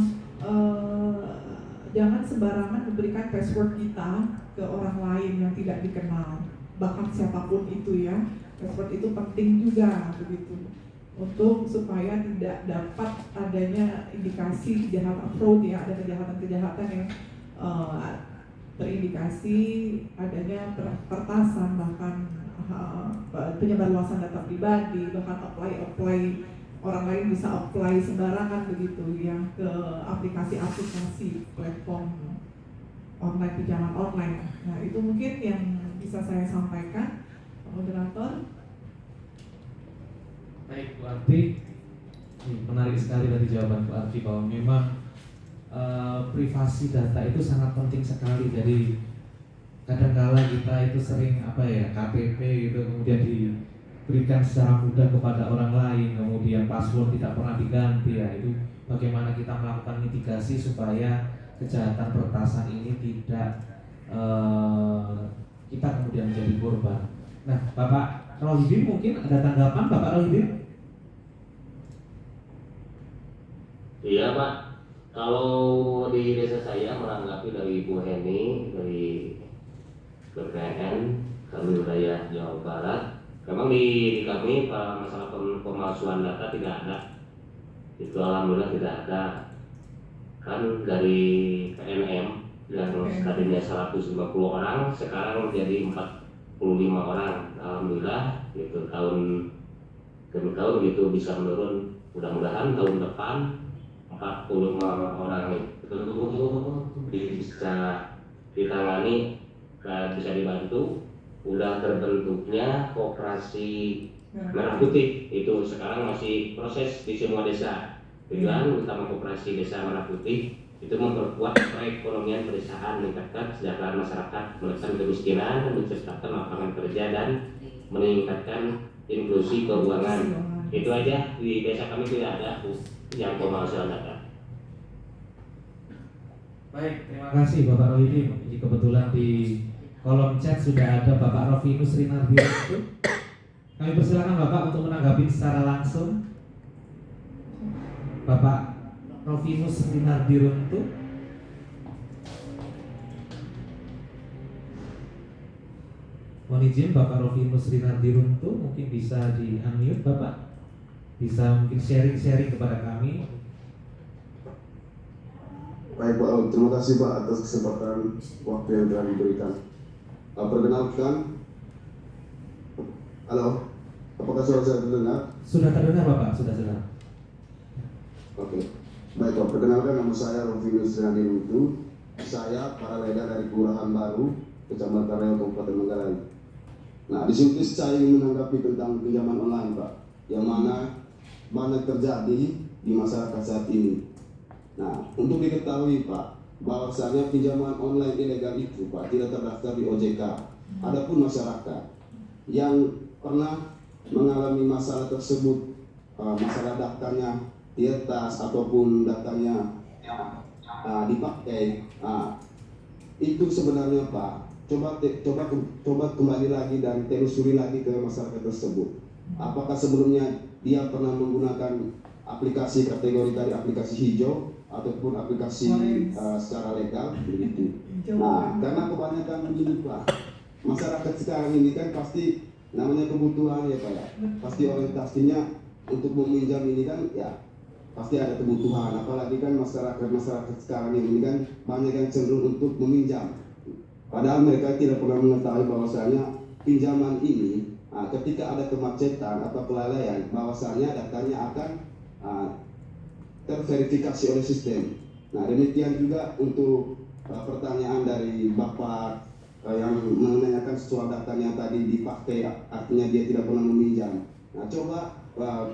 jangan sembarangan memberikan password kita ke orang lain yang tidak dikenal, bahkan siapapun itu ya. Password itu penting juga begitu, untuk supaya tidak dapat adanya indikasi kejahatan fraud ya, ada kejahatan-kejahatan yang terindikasi adanya peretasan, bahkan penyebarluasan data pribadi, bahkan apply orang lain bisa apply sembarangan begitu ya ke aplikasi-aplikasi platform online, pinjaman online. Nah itu mungkin yang bisa saya sampaikan, moderator. Baik, Bu Arti, menarik sekali dari jawaban Bu Arti bahwa memang privasi data itu sangat penting sekali. Jadi kadang-kala kita itu sering KTP gitu kemudian diberikan secara mudah kepada orang lain, kemudian password tidak pernah diganti ya. Itu bagaimana kita melakukan mitigasi supaya kejahatan peretasan ini tidak kita kemudian menjadi korban. Nah, Bapak Rohidin mungkin ada tanggapan, Bapak Rohidin? Iya Pak, kalau di desa saya menanggapi dari Bu Heni dari BPN kami wilayah Jawa Barat, memang di kami masalah pemalsuan data tidak ada, itu alhamdulillah tidak ada. Kan dari PNM yang tadinya 150 orang sekarang menjadi 45 orang, alhamdulillah. Itu tahun demi tahun gitu bisa menurun, mudah-mudahan tahun depan 45 orang itu bisa ditangani dan bisa dibantu. Udah terbentuknya koperasi merah putih, itu sekarang masih proses di semua desa. Tujuan utama koperasi desa merah putih itu memperkuat perekonomian pedesaan, meningkatkan kesejahteraan masyarakat, menekan kemiskinan, menciptakan lapangan kerja dan meningkatkan inklusi keuangan. Itu aja, di desa kami tidak ada yang pemalsuan data. Baik, terima kasih Bapak Rohidin. Jadi kebetulan di kolom chat sudah ada Bapak Rovinus Rinardianto. Kami persilakan Bapak untuk menanggapi secara langsung. Bapak Rovinus Rinardianto. Mohon izin Bapak Rovinus Rinardianto, mungkin bisa di-unmute Bapak. Bisa mungkin sharing-sharing kepada kami. Baik Pak, terima kasih Pak atas kesempatan waktu yang telah diberikan. Perkenalkan, halo, apakah suara saya terdengar? Sudah terdengar Bapak, sudah. Oke, baik Pak, perkenalkan nama saya Rovinus Rinardianto. Saya para leda dari Kelurahan Baru, Kecamatan Reo, Kabupaten Manggarai. Nah, di sini saya ingin menanggapi tentang pinjaman online Pak, yang mana banyak terjadi di masyarakat saat ini. Nah, untuk diketahui Pak, bahwasanya pinjaman online ilegal itu Pak tidak terdaftar di OJK. Adapun masyarakat yang pernah mengalami masalah tersebut, masalah daftarnya diretas ataupun daftarnya dipakai, itu sebenarnya Pak coba kembali lagi dan telusuri lagi ke masyarakat tersebut. Apakah sebelumnya dia pernah menggunakan aplikasi kategori dari aplikasi hijau ataupun aplikasi secara legal begitu. Nah, karena kebanyakan begini Pak, masyarakat sekarang ini kan pasti namanya kebutuhan ya Pak ya. Pasti orientasinya untuk meminjam ini kan ya pasti ada kebutuhan. Apalagi kan masyarakat sekarang ini kan banyak yang cenderung untuk meminjam. Padahal mereka tidak pernah mengetahui bahwasanya pinjaman ini ketika ada kemacetan atau kelalaian, bahwasanya daftarnya akan terverifikasi oleh sistem. Nah, demikian juga untuk pertanyaan dari Bapak yang menanyakan soal daftarnya tadi dipakai, artinya dia tidak pernah meminjam. Nah, coba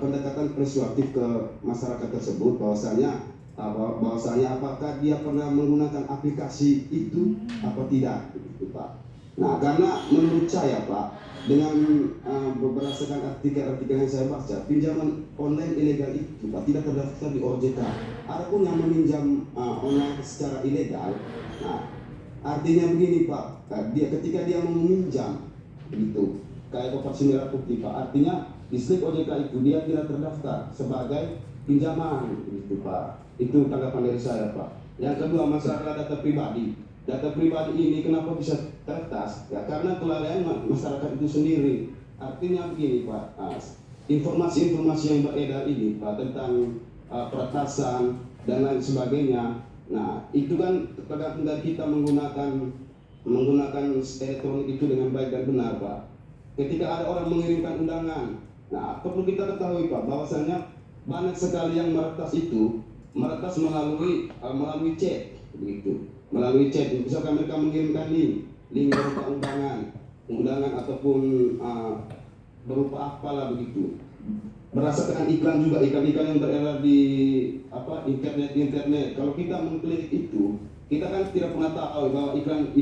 pendekatan persuasif ke masyarakat tersebut bahwasanya apakah dia pernah menggunakan aplikasi itu apa tidak, begitu Pak. Nah, karena menurut saya Pak, dengan berdasarkan artikel-artikel yang saya baca, pinjaman online ilegal itu Pak tidak terdaftar di OJK. Adapun yang meminjam online secara ilegal, nah artinya begini Pak, ketika dia meminjam gitu, kayak koperasi merah putih Pak, artinya di slip OJK itu dia tidak terdaftar sebagai pinjaman gitu Pak. Itu tanggapan dari saya Pak. Yang kedua, masalah data pribadi. Data pribadi ini kenapa bisa teretas? Ya karena kelalaian masyarakat itu sendiri. Artinya begini Pak, informasi-informasi yang beredar ini Pak tentang peretasan dan lain sebagainya. Nah itu kan tergantung dari kita menggunakan elektronik itu dengan baik dan benar Pak. Ketika ada orang mengirimkan undangan, nah perlu kita ketahui Pak bahwasanya banyak sekali yang meretas melalui chat begitu. Melalui chat, misalkan mereka mengirimkan link berupa undangan ataupun berupa apalah begitu. Berdasarkan iklan juga, iklan-iklan yang beredar di internet. Kalau kita mengklik itu, kita kan tidak pernah tahu bahwa iklan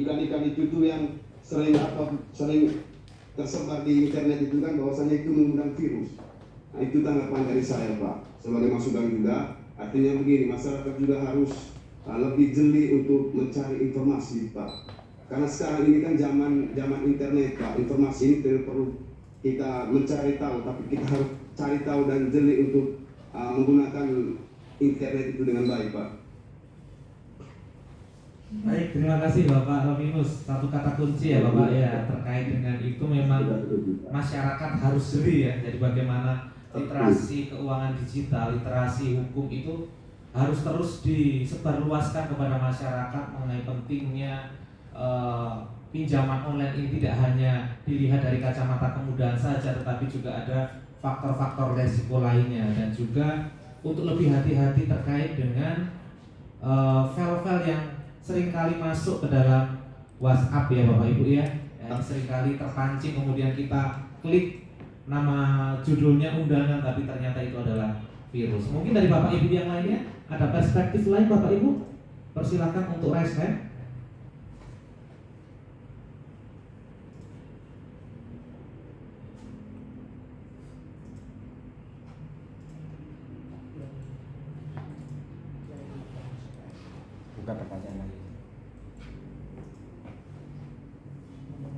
itu yang sering tersebar di internet itu kan bahwasanya itu mengundang virus. Nah, itu tanggapan dari saya Pak. Sebagai masukan juga, artinya begini, masyarakat juga harus lebih jeli untuk mencari informasi Pak. Karena sekarang ini kan zaman internet Pak. Informasi ini tidak perlu kita mencari tahu, tapi kita harus cari tahu dan jeli untuk menggunakan internet itu dengan baik Pak. Baik, terima kasih Bapak Rovinus. Satu kata kunci ya Bapak ya terkait dengan itu, memang masyarakat harus jeli ya. Jadi bagaimana literasi keuangan digital, literasi hukum itu harus terus disebarluaskan kepada masyarakat mengenai pentingnya pinjaman online ini tidak hanya dilihat dari kacamata kemudahan saja, tetapi juga ada faktor-faktor resiko lainnya, dan juga untuk lebih hati-hati terkait dengan file-file yang seringkali masuk ke dalam WhatsApp ya Bapak Ibu ya, yang seringkali terpancing kemudian kita klik nama judulnya undangan tapi ternyata itu adalah virus. Mungkin dari Bapak Ibu yang lainnya ada perspektif lain Bapak Ibu? Persilakan untuk raise hand. Bukan pertanyaan lagi.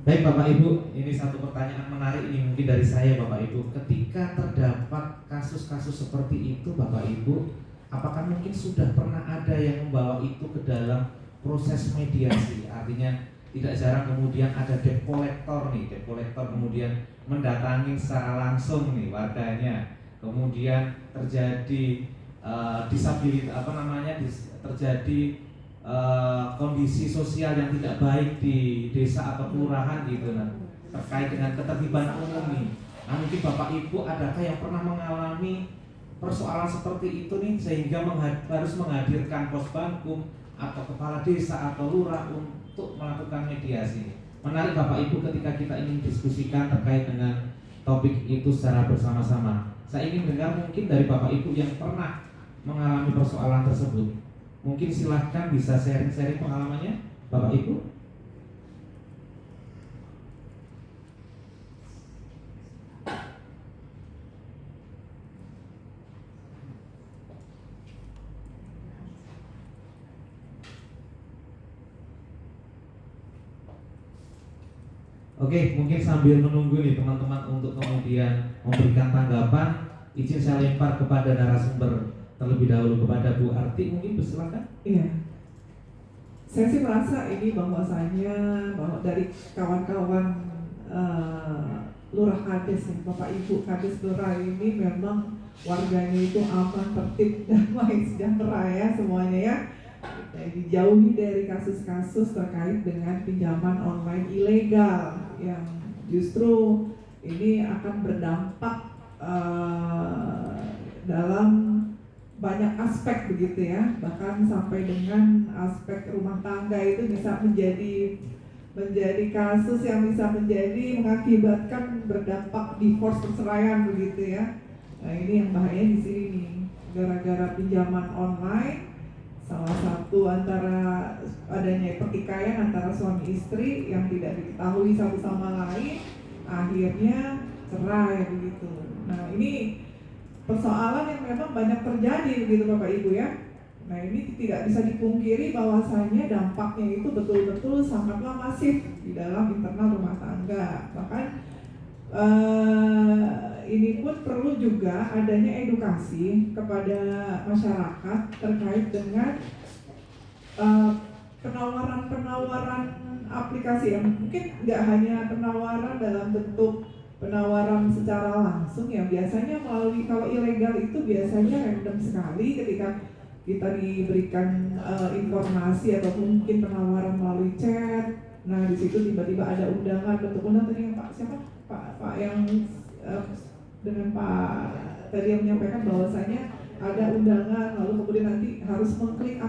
Baik Bapak Ibu, ini satu pertanyaan menarik ini mungkin dari saya Bapak Ibu. Ketika terdapat kasus-kasus seperti itu Bapak Ibu, apakah mungkin sudah pernah ada yang membawa itu ke dalam proses mediasi? Artinya tidak jarang kemudian ada debt collector kemudian mendatangi secara langsung nih warganya, kemudian terjadi terjadi kondisi sosial yang tidak baik di desa atau kelurahan gitu terkait dengan ketertiban umum nih. Nah mungkin Bapak Ibu adakah yang pernah mengalami persoalan seperti itu nih sehingga harus menghadirkan Posbankum atau kepala desa atau lurah untuk melakukan mediasi? Menarik Bapak Ibu ketika kita ingin diskusikan terkait dengan topik itu secara bersama-sama. Saya ingin dengar mungkin dari Bapak Ibu yang pernah mengalami persoalan tersebut. Mungkin silahkan bisa sharing-sharing pengalamannya, Bapak Ibu. Oke, mungkin sambil menunggu nih teman-teman untuk kemudian memberikan tanggapan, izin saya lempar kepada narasumber terlebih dahulu, kepada Bu Arti, mungkin silakan. Iya, saya sih merasa ini bahwasanya bahwa dari kawan-kawan Lurah Kades nih, Bapak Ibu Kades Lurah ini memang warganya itu aman, tertib, damai, sejahtera ya semuanya ya. Dijauhi dari kasus-kasus terkait dengan pinjaman online ilegal yang justru ini akan berdampak dalam banyak aspek begitu ya, bahkan sampai dengan aspek rumah tangga itu bisa menjadi kasus yang bisa mengakibatkan berdampak divorce, perceraian begitu ya. Nah ini yang bahaya di sini nih, gara-gara pinjaman online. Salah satu antara adanya pertikaian antara suami istri yang tidak diketahui satu sama lain, akhirnya cerai begitu. Nah ini persoalan yang memang banyak terjadi begitu Bapak Ibu ya. Nah ini tidak bisa dipungkiri bahwasanya dampaknya itu betul-betul sangatlah masif di dalam internal rumah tangga. Bahkan ini pun perlu juga adanya edukasi kepada masyarakat terkait dengan penawaran-penawaran aplikasi yang mungkin nggak hanya penawaran dalam bentuk penawaran secara langsung ya, biasanya melalui, kalau ilegal itu biasanya random sekali ketika kita diberikan informasi atau mungkin penawaran melalui chat. Nah di situ tiba-tiba ada undangan, bentuk undangan tadi yang Pak siapa Pak yang dengan Pak tadi yang menyampaikan bahwasanya ada undangan, lalu kemudian nanti harus mengklik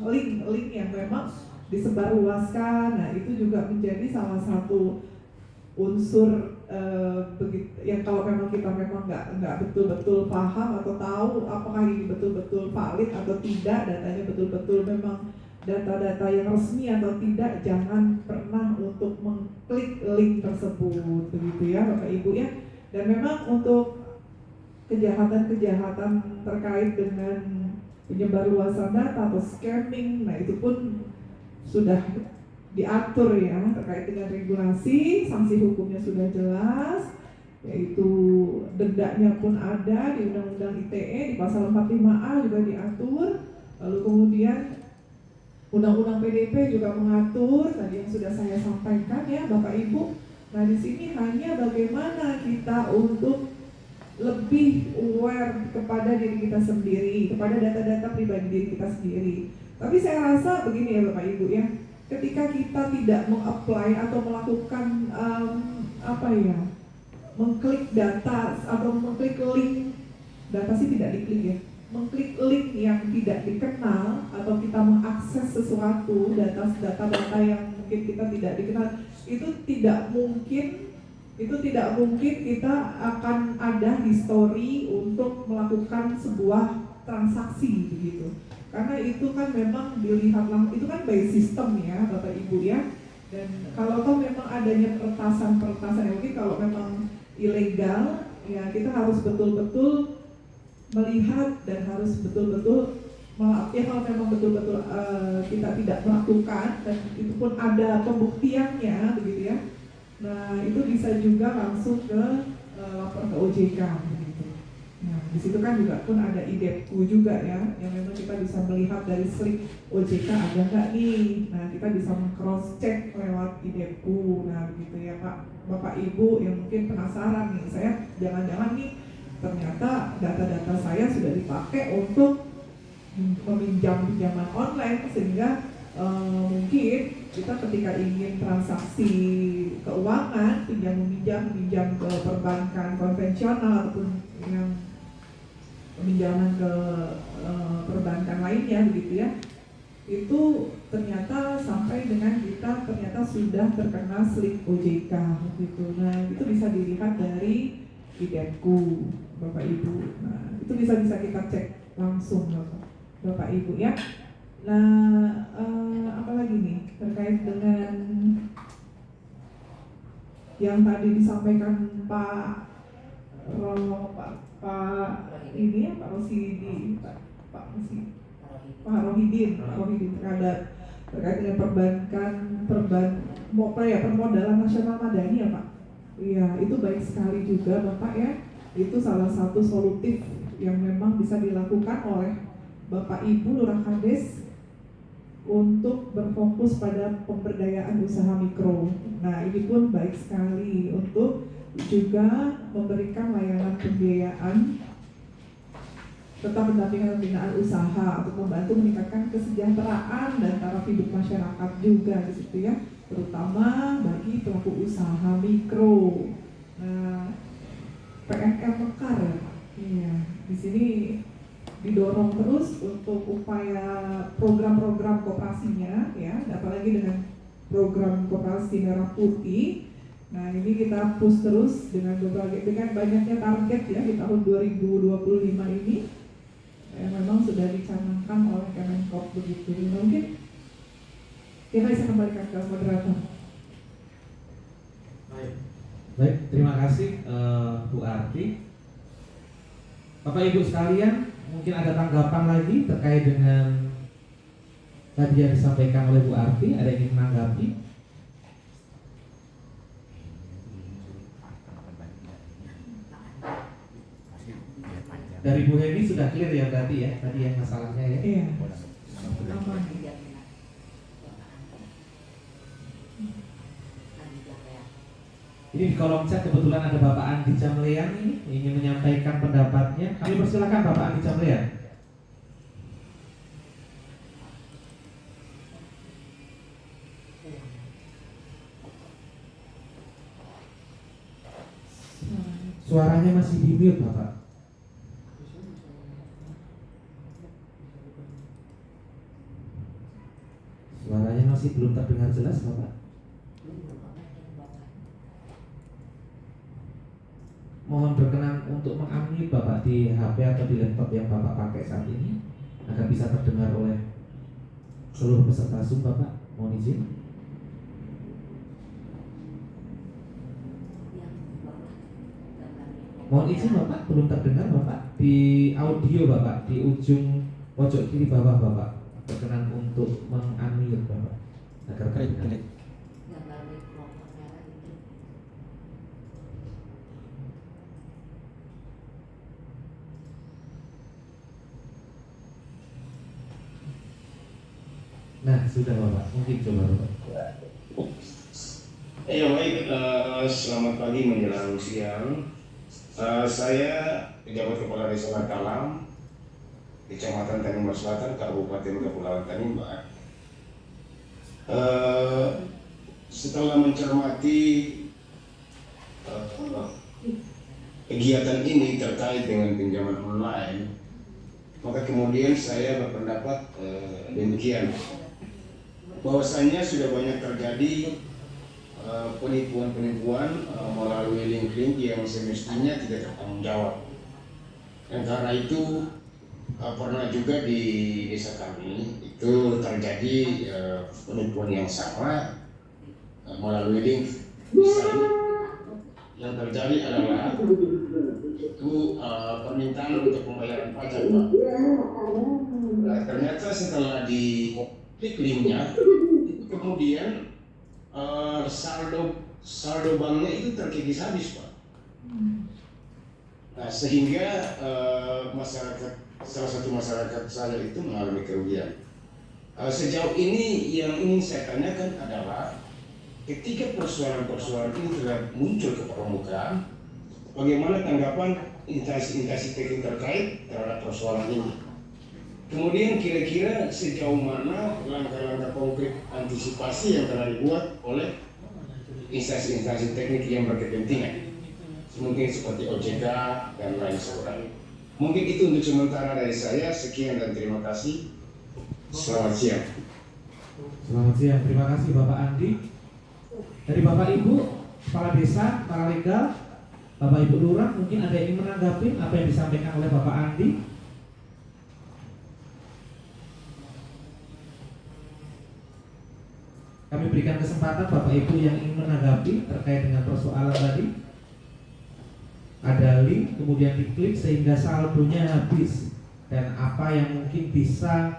link yang memang disebarluaskan. Nah itu juga menjadi salah satu unsur yang kalau memang kita memang nggak betul-betul paham atau tahu apakah ini betul-betul valid atau tidak, datanya betul-betul memang data-data yang resmi atau tidak, jangan pernah untuk mengklik link tersebut begitu ya Bapak Ibu ya. Dan memang untuk kejahatan-kejahatan terkait dengan penyebarluasan data atau scamming, nah itu pun sudah diatur ya terkait dengan regulasi, sanksi hukumnya sudah jelas, yaitu dendanya pun ada di Undang-Undang ITE di pasal 45A juga diatur. Lalu kemudian Undang-Undang PDP juga mengatur tadi yang sudah saya sampaikan ya Bapak Ibu. Nah di sini hanya bagaimana kita untuk lebih aware kepada diri kita sendiri, kepada data-data pribadi diri kita sendiri. Tapi saya rasa begini ya Bapak Ibu ya, ketika kita tidak mengapply atau melakukan mengklik data atau mengklik link, data sih tidak diklik ya, mengklik link yang tidak dikenal atau kita mengakses sesuatu data-data yang mungkin kita tidak dikenal, itu tidak mungkin kita akan ada history untuk melakukan sebuah transaksi begitu. Karena itu kan memang dilihat langsung, itu kan by system ya Bapak Ibu ya. Dan kalau toh memang adanya peretasan ya, mungkin kalau memang ilegal ya kita harus betul-betul melihat dan harus betul-betul ya kalau memang betul-betul kita tidak melakukan dan itu pun ada pembuktiannya begitu ya. Nah itu bisa juga langsung ke lapor ke OJK begitu. Nah di situ kan juga pun ada IDEPKU juga ya, yang memang kita bisa melihat dari slip OJK ada nggak nih. Nah kita bisa cross check lewat IDEPKU. Nah begitu ya Bapak Ibu yang mungkin penasaran nih, saya jangan-jangan nih ternyata data-data saya sudah dipakai untuk meminjam pinjaman online, sehingga mungkin kita ketika ingin transaksi keuangan, meminjam ke perbankan konvensional ataupun yang peminjaman ke perbankan lainnya begitu ya, itu ternyata sampai dengan kita ternyata sudah terkena slip OJK gitu. Nah itu bisa dilihat dari IDEPKU Bapak Ibu. Nah itu bisa kita cek langsung Bapak. Bapak Ibu ya. Nah, apalagi nih terkait dengan yang tadi disampaikan Pak Rohidin terkait dengan permodalan nasional madani ya Pak. Iya, itu baik sekali juga Bapak ya. Itu salah satu solutif yang memang bisa dilakukan oleh Bapak Ibu Lurah Kades untuk berfokus pada pemberdayaan usaha mikro. Nah, ini pun baik sekali untuk juga memberikan layanan pembiayaan serta pendampingan pembinaan usaha untuk membantu meningkatkan kesejahteraan dan taraf hidup masyarakat juga di situ ya, terutama bagi pelaku usaha mikro. Nah, PNR Mekar ya Pak. Iya, di sini didorong terus untuk upaya program-program koperasinya ya, apalagi dengan program koperasi merah putih. Nah, ini kita push terus dengan banyaknya target ya di tahun 2025 ini yang memang sudah dicanangkan oleh Kemenkop begitu. Mungkin kita bisa kembalikan ke moderator. Baik, terima kasih Bu Arti. Bapak Ibu sekalian, mungkin ada tanggapan lagi terkait dengan tadi yang disampaikan oleh Bu Arti. Ada yang ingin menanggapi? Dari Bu Heni sudah clear ya berarti ya, tadi yang masalahnya ya. Iya. Ini di kolom chat kebetulan ada Bapak Andi Jamlean ini ingin menyampaikan pendapatnya. Kami persilakan Bapak Andi Jamlean. Suaranya masih di mute Bapak. Suaranya masih belum terdengar jelas Bapak. Mohon berkenan untuk mengunmute Bapak di HP atau di laptop yang Bapak pakai saat ini agar bisa terdengar oleh seluruh peserta Zoom Bapak. Mohon izin. Mohon izin Bapak, belum terdengar Bapak di audio Bapak di ujung pojok kiri bawah Bapak. Berkenan untuk mengunmute Bapak agar terdengar. Nah, sudah Bapak, mungkin coba Bapak. Ya baik, selamat pagi menjelang siang. Saya pejabat Kepala Desa Markalam, Kecamatan Tanimbar Selatan, Kabupaten Kepulauan Tanimbar. Setelah mencermati kegiatan ini terkait dengan pinjaman online, maka kemudian saya berpendapat demikian, bahwasanya sudah banyak terjadi penipuan-penipuan melalui link-link yang semestinya tidak bertanggung jawab. Dan karena itu pernah juga di desa kami itu terjadi penipuan yang sama melalui link. Misalnya yang terjadi adalah itu permintaan untuk pembayaran pajak Pak. Nah, ternyata setelah diklik linknya itu kemudian saldo banknya itu terkikis habis Pak. Nah, sehingga salah satu masyarakat saya itu mengalami kerugian. Sejauh ini yang ingin saya tanyakan adalah ketika persoalan-persoalan ini telah muncul ke permukaan, bagaimana tanggapan instansi-instansi teknik terkait terhadap persoalan ini? Kemudian kira-kira sejauh mana langkah-langkah konkret antisipasi yang telah dibuat oleh instansi-instansi teknik yang berkepentingan, mungkin seperti OJK dan lain sebagainya. Mungkin itu untuk sementara dari saya. Sekian dan terima kasih. Selamat siang. Selamat siang, terima kasih Bapak Andi. Dari Bapak Ibu, Kepala Desa, para legal, Bapak Ibu Lurah, mungkin ada yang ingin menanggapi apa yang disampaikan oleh Bapak Andi? Kami berikan kesempatan Bapak Ibu yang ingin menanggapi terkait dengan persoalan tadi. Ada link, kemudian diklik sehingga saldonya habis. Dan apa yang mungkin bisa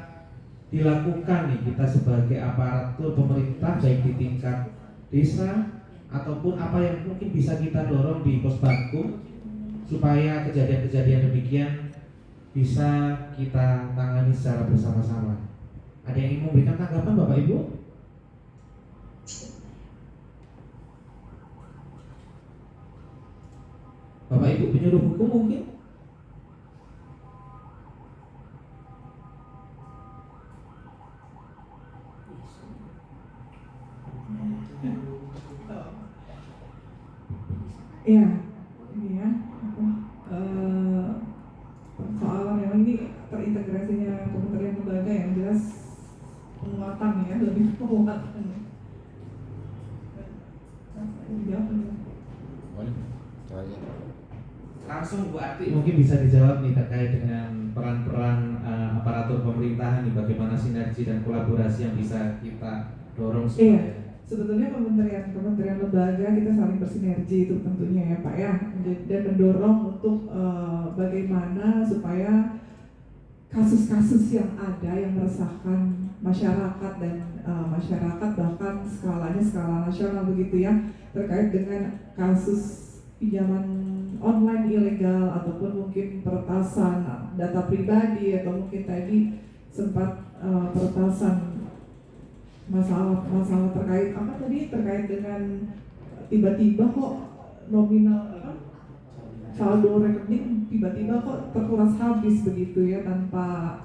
dilakukan nih kita sebagai aparatur pemerintah baik di tingkat desa ataupun apa yang mungkin bisa kita dorong di Posbankum supaya kejadian-kejadian demikian bisa kita tangani secara bersama-sama. Ada yang ingin memberikan tanggapan Bapak Ibu? Bapak Ibu penyuluh hukum mungkin? Iya, ini ya. Soal memang ini terintegrasinya kementerian lembaga yang jelas penguatan ya, lebih penguatan. Dijawab dulu. Boleh. Coba aja. Langsung Bu Ati mungkin bisa dijawab nih terkait dengan peran-peran aparatur pemerintahan nih, bagaimana sinergi dan kolaborasi yang bisa kita dorong supaya sebetulnya kementerian lembaga kita saling bersinergi itu tentunya ya Pak ya, dan mendorong untuk bagaimana supaya kasus-kasus yang ada yang meresahkan masyarakat dan masyarakat bahkan skalanya skala nasional begitu ya, terkait dengan kasus pinjaman online ilegal ataupun mungkin peretasan data pribadi atau mungkin tadi sempat peretasan masalah terkait apa tadi, terkait dengan tiba-tiba kok nominal saldo rekening tiba-tiba kok terkuras habis begitu ya, tanpa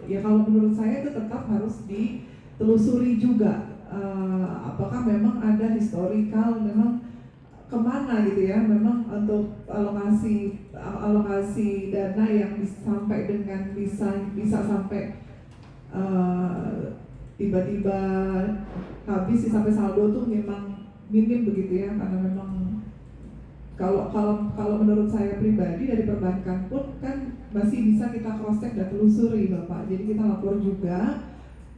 ya kalau menurut saya itu tetap harus ditelusuri juga apakah memang ada historical memang kemana gitu ya, memang untuk alokasi dana yang sampai dengan bisa sampai tiba-tiba habis sih sampai saldo tuh memang minim begitu ya, karena memang kalau menurut saya pribadi dari perbankan pun kan masih bisa kita cross check dan telusuri Bapak. Jadi kita lapor juga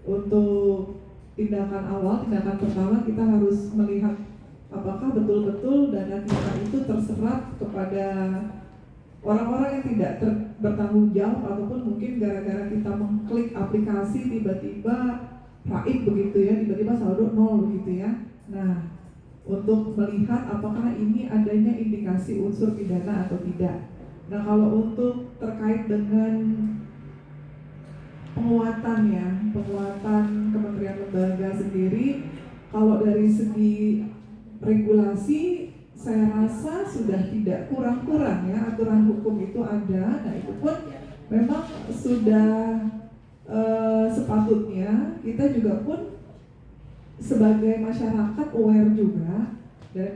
untuk tindakan awal, tindakan pertama kita harus melihat apakah betul-betul dana kita itu terserap kepada orang-orang yang tidak bertanggung jawab ataupun mungkin gara-gara kita mengklik aplikasi tiba-tiba raib begitu ya, tiba-tiba saldo 0 begitu ya. Nah, untuk melihat apakah ini adanya indikasi unsur pidana atau tidak. Nah, kalau untuk terkait dengan penguatan kementerian lembaga sendiri, kalau dari segi regulasi saya rasa sudah tidak kurang-kurang ya, aturan hukum itu ada. Nah, itu pun memang sudah sepatutnya kita juga pun sebagai masyarakat aware juga, dan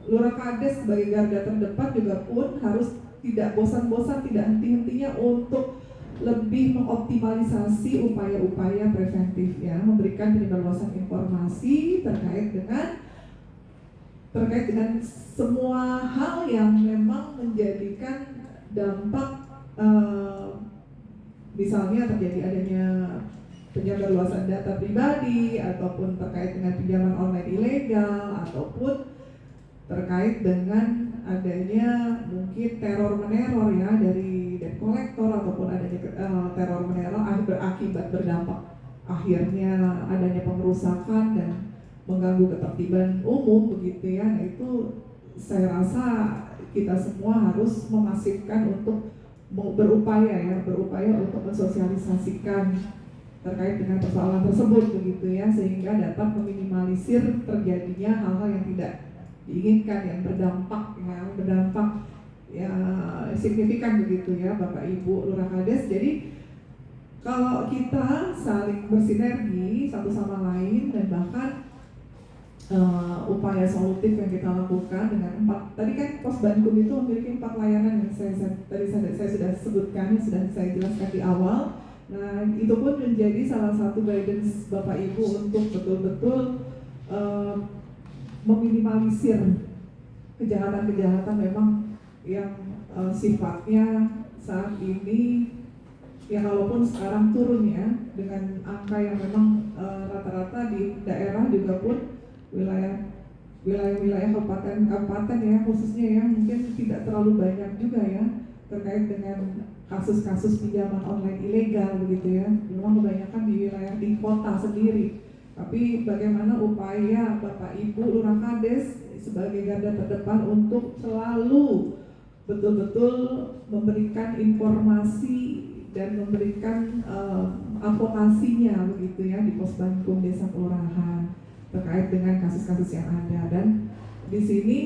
Lurah Kades sebagai garda terdepan juga pun harus tidak bosan-bosan, tidak henti-hentinya untuk lebih mengoptimalisasi upaya-upaya preventif ya, memberikan penyebarluasan informasi terkait dengan semua hal yang memang menjadikan dampak misalnya terjadi adanya penyebarluasan data pribadi ataupun terkait dengan pinjaman online ilegal ataupun terkait dengan adanya mungkin teror meneror ya dari debt collector ataupun adanya teror meneror berakibat berdampak akhirnya adanya pengerusakan dan mengganggu ketertiban umum begitu ya. Nah, itu saya rasa kita semua harus memasifkan untuk berupaya untuk mensosialisasikan terkait dengan persoalan tersebut begitu ya, sehingga dapat meminimalisir terjadinya hal-hal yang tidak diinginkan yang berdampak ya signifikan begitu ya Bapak Ibu Lurah Kades. Jadi kalau kita saling bersinergi satu sama lain dan bahkan upaya solutif yang kita lakukan dengan tadi kan Posbankum itu memiliki 4 layanan yang saya sudah sebutkan, yang sudah saya jelaskan di awal. Nah, itu pun menjadi salah satu guidance Bapak Ibu untuk betul-betul meminimalisir kejahatan-kejahatan memang yang sifatnya saat ini ya kalaupun sekarang turun ya dengan angka yang memang rata-rata di daerah juga pun wilayah kabupaten ya khususnya ya mungkin tidak terlalu banyak juga ya terkait dengan kasus-kasus pinjaman online ilegal begitu ya. Memang kebanyakan di wilayah di kota sendiri. Tapi bagaimana upaya Bapak Ibu Lurah Kades sebagai garda terdepan untuk selalu betul-betul memberikan informasi dan memberikan advokasinya begitu ya di Posbankum Desa Kelurahan terkait dengan kasus-kasus yang ada. Dan di sini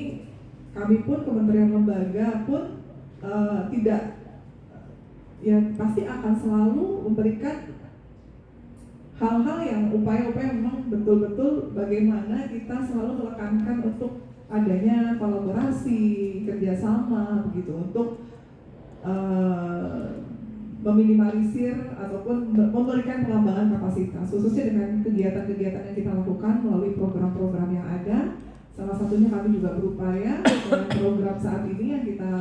kami pun kementerian lembaga pun tidak ya pasti akan selalu memberikan hal-hal yang upaya-upaya memang betul-betul bagaimana kita selalu menekankan untuk adanya kolaborasi, kerjasama begitu untuk meminimalisir ataupun memberikan pengembangan kapasitas khususnya dengan kegiatan-kegiatan yang kita lakukan melalui program-program yang ada. Salah satunya kami juga berupaya dengan program saat ini yang kita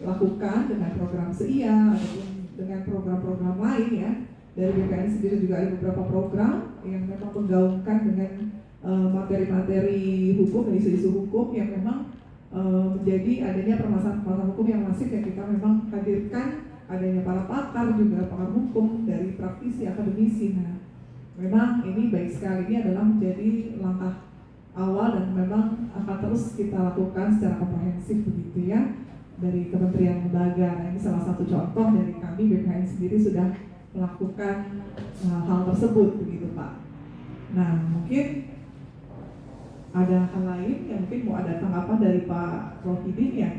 lakukan dengan program SEIA ataupun dengan program-program lain ya. Dari BPN sendiri juga ada beberapa program yang memang menggaungkan dengan materi-materi hukum dan isu-isu hukum yang memang menjadi adanya permasalahan hukum yang masif yang kita memang hadirkan adanya para pakar juga pakar hukum dari praktisi akademisi. Nah, memang ini baik sekali, ini adalah menjadi langkah awal dan memang akan terus kita lakukan secara komprehensif begitu ya dari kementerian lembaga. Nah, ini salah satu contoh dari kami BPN sendiri sudah melakukan hal tersebut begitu Pak. Nah, mungkin ada hal lain yang mungkin mau ada tanggapan dari Pak Rohidin ya,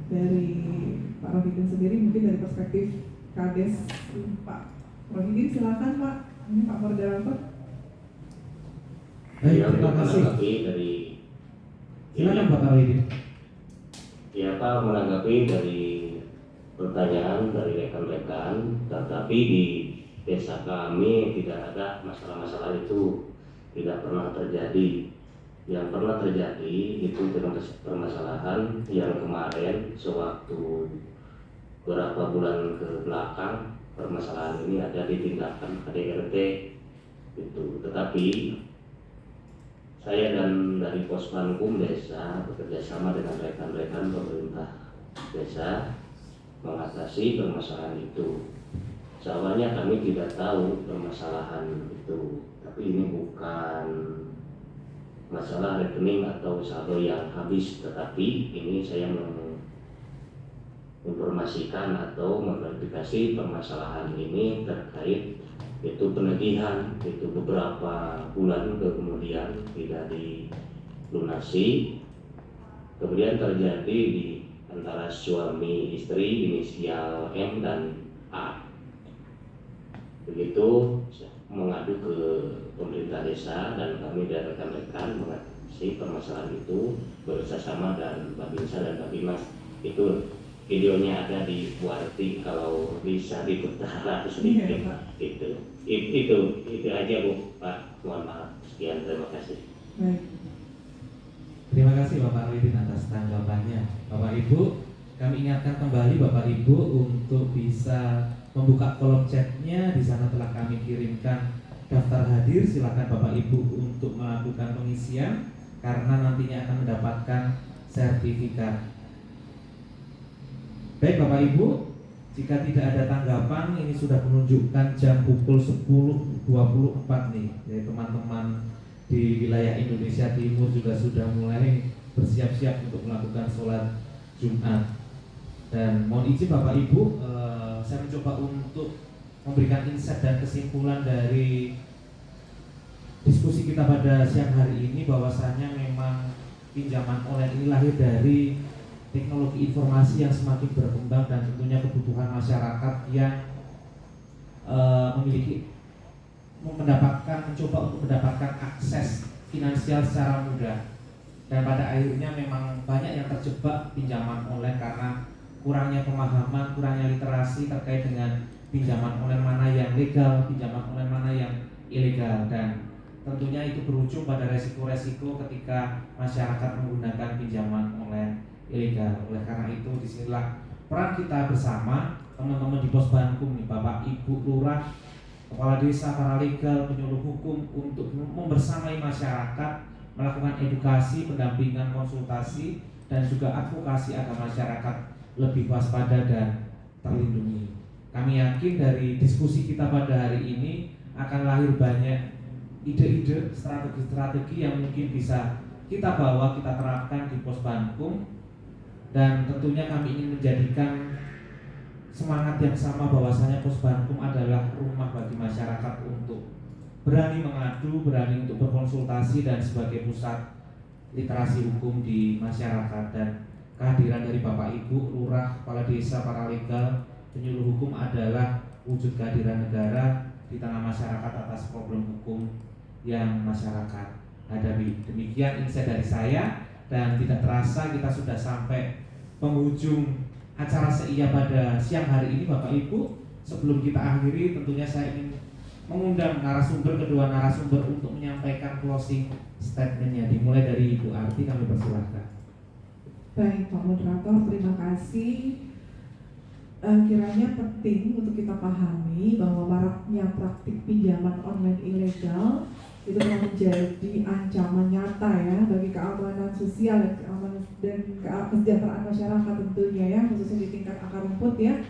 dari Pak Rohidin sendiri mungkin dari perspektif Kades. Pak Rohidin silakan Pak, ini Pak moderator. Baik, terima kasih. Dari Silakan Pak Rohidin. Ya Pak, menanggapi dari pertanyaan dari rekan-rekan, tetapi di desa kami tidak ada masalah-masalah itu, tidak pernah terjadi. Yang pernah terjadi itu permasalahan yang kemarin sewaktu beberapa bulan ke belakang permasalahan ini ada di tindakan KDRT itu. Tetapi saya dan dari Posbankum Desa bekerjasama dengan rekan-rekan pemerintah desa mengatasi permasalahan itu. Soalnya kami tidak tahu permasalahan itu, tapi ini bukan masalah rekening atau saldo yang habis, tetapi ini saya menginformasikan atau memverifikasi permasalahan ini terkait itu penagihan itu beberapa bulan kemudian tidak dilunasi, kemudian terjadi di antara suami istri inisial M dan A. Begitu mengadu ke pemerintah desa dan kami dari rekan-rekan mengatasi permasalahan itu bersama dan Babinsa dan Babimas. Itu videonya ada di Buarti, kalau bisa diputar sedikit. Itu aja Bu, Pak. Mohon maaf. Sekian, terima kasih. Baik. Terima kasih Bapak Rohidin atas tanggapannya. Bapak Ibu, kami ingatkan kembali Bapak Ibu untuk bisa membuka kolom chatnya. Di sana telah kami kirimkan daftar hadir. Silakan Bapak Ibu untuk melakukan pengisian karena nantinya akan mendapatkan sertifikat. Baik Bapak Ibu, jika tidak ada tanggapan, ini sudah menunjukkan jam pukul 10.24 nih. Jadi teman-teman di wilayah Indonesia Timur juga sudah mulai bersiap-siap untuk melakukan sholat Jumat. Dan mohon izin Bapak Ibu, saya mencoba untuk memberikan insight dan kesimpulan dari diskusi kita pada siang hari ini, bahwasanya memang pinjaman online ini lahir dari teknologi informasi yang semakin berkembang dan tentunya kebutuhan masyarakat yang mencoba untuk mendapatkan akses finansial secara mudah. Dan pada akhirnya memang banyak yang terjebak pinjaman online karena kurangnya pemahaman, kurangnya literasi terkait dengan pinjaman online mana yang legal, pinjaman online mana yang ilegal, dan tentunya itu berujung pada resiko-resiko ketika masyarakat menggunakan pinjaman online ilegal. Oleh karena itu disinilah peran kita bersama teman-teman di Pos Bankum nih, Bapak Ibu Lurah, Kepala Desa, Paralegal, penyuluh hukum untuk membersamai masyarakat melakukan edukasi, pendampingan, konsultasi dan juga advokasi agar masyarakat lebih waspada dan terlindungi. Kami yakin dari diskusi kita pada hari ini akan lahir banyak ide-ide, strategi-strategi yang mungkin bisa kita bawa, kita terapkan di Pos Bankum, dan tentunya kami ingin menjadikan semangat yang sama bahwasanya Pos Bankum adalah rumah bagi masyarakat untuk berani mengadu, berani untuk berkonsultasi dan sebagai pusat literasi hukum di masyarakat. Dan kehadiran dari Bapak Ibu Lurah, Kepala Desa, Paralegal, penyuluh hukum adalah wujud kehadiran negara di tengah masyarakat atas problem hukum yang masyarakat hadapi. Demikian insight dari saya, dan tidak terasa kita sudah sampai penghujung acara Seia pada siang hari ini, Bapak Ibu. Sebelum kita akhiri, tentunya saya ingin mengundang kedua narasumber untuk menyampaikan closing statementnya. Dimulai dari Ibu Arti, kami persilahkan. Baik Pak Moderator, terima kasih. Kiranya penting untuk kita pahami bahwa maraknya praktik pinjaman online ilegal itu telah menjadi ancaman nyata ya bagi keamanan sosial dan kesejahteraan masyarakat tentunya ya, khususnya di tingkat akar rumput ya.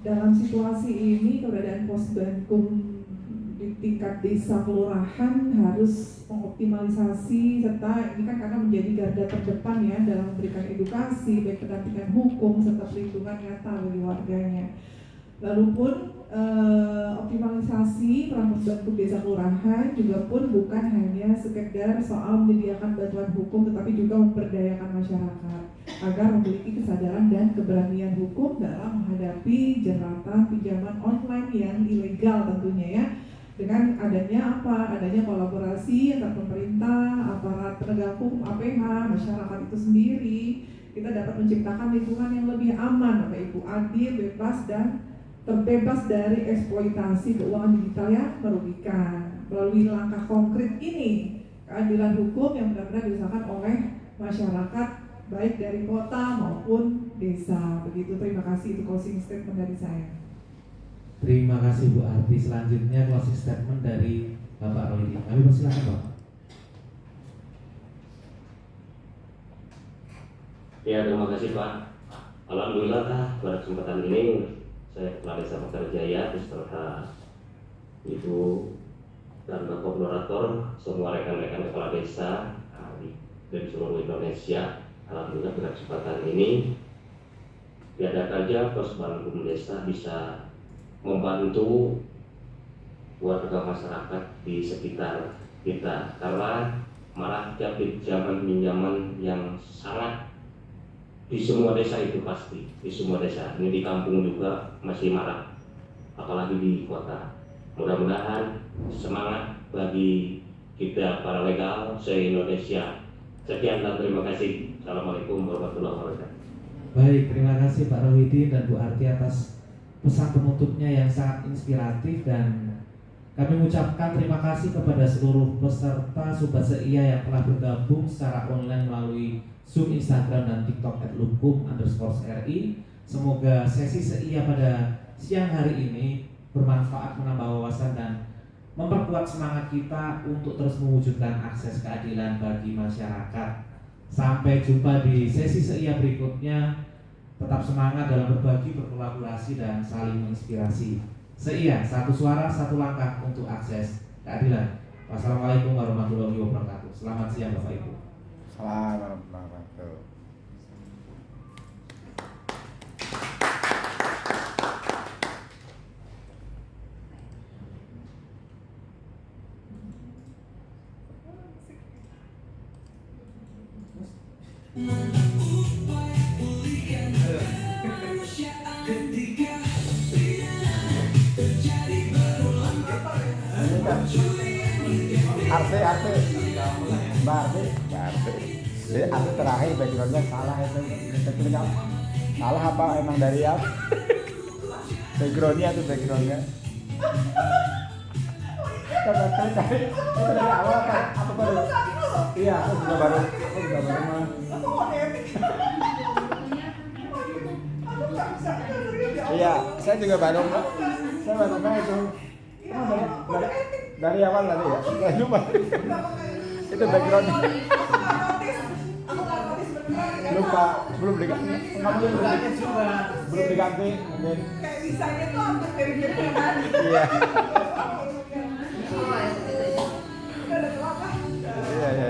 Dalam situasi ini keberadaan Pos Bankum di tingkat desa kelurahan harus mengoptimalisasi, serta ini kan karena menjadi garda terdepan ya dalam memberikan edukasi, baik pendampingan hukum serta perlindungan nyata bagi warganya. Lalu pun optimalisasi peran Pos Bankum desa kelurahan juga pun bukan hanya sekedar soal menyediakan bantuan hukum, tetapi juga memberdayakan masyarakat agar memiliki kesadaran dan keberanian hukum dalam menghadapi jeratan pinjaman online yang ilegal tentunya ya. Dengan adanya apa? Adanya kolaborasi antara pemerintah, aparat penegak hukum, APH, masyarakat itu sendiri, kita dapat menciptakan lingkungan yang lebih aman, Bapak Ibu, adil, bebas dan terbebas dari eksploitasi keuangan digital yang merugikan. Melalui langkah konkret ini, keadilan hukum yang benar-benar dirasakan oleh masyarakat baik dari kota maupun desa. Begitu, terima kasih, itu closing statement dari saya. Terima kasih Bu Arti. Selanjutnya closing statement dari Bapak Roy. Kami persilakan Pak. Ya, terima kasih Pak. Alhamdulillah pada kesempatan ini saya Kepala Desa Mekar Jaya beserta Ibu dan Bapak Moderator, semua rekan-rekan kepala desa dari seluruh Indonesia. Alhamdulillah pada kesempatan ini tiada saja Pos Bankum Desa bisa membantu warga masyarakat di sekitar kita, karena maraknya pinjaman yang sangat di semua desa, itu pasti di semua desa. Ini di kampung juga masih marak, apalagi di kota. Mudah-mudahan semangat bagi kita para legal se-Indonesia. Sekian dan terima kasih. Assalamualaikum warahmatullahi wabarakatuh. Baik, terima kasih Pak Rohidi dan Bu Arti atas pesan penutupnya yang sangat inspiratif, dan kami mengucapkan terima kasih kepada seluruh peserta Sobat Seia yang telah bergabung secara online melalui Zoom, Instagram, dan TikTok @lukum_ri. Semoga sesi Seia pada siang hari ini bermanfaat, menambah wawasan dan memperkuat semangat kita untuk terus mewujudkan akses keadilan bagi masyarakat. Sampai jumpa di sesi Seia berikutnya. Tetap semangat dalam berbagi, berkolaborasi, dan saling menginspirasi. Seia, satu suara, satu langkah untuk akses keadilan. Wassalamualaikum warahmatullahi wabarakatuh. Selamat siang Bapak Ibu. Selamat warahmatullahi. Arte Mbak Arte jadi Arte terakhir backgroundnya salah itu salah apa emang dari apa backgroundnya coba cari itu dari awal apa baru iya aku juga baru mah Iya, saya juga baru nggak itu. Dari awal tadi ya? Saya lupa. Itu backgroundnya. Lupa, belum diganti. Belum diganti mungkin. Kayak desainnya tuh hampir dari dia tadi. Iya. Udah kelapa. Iya.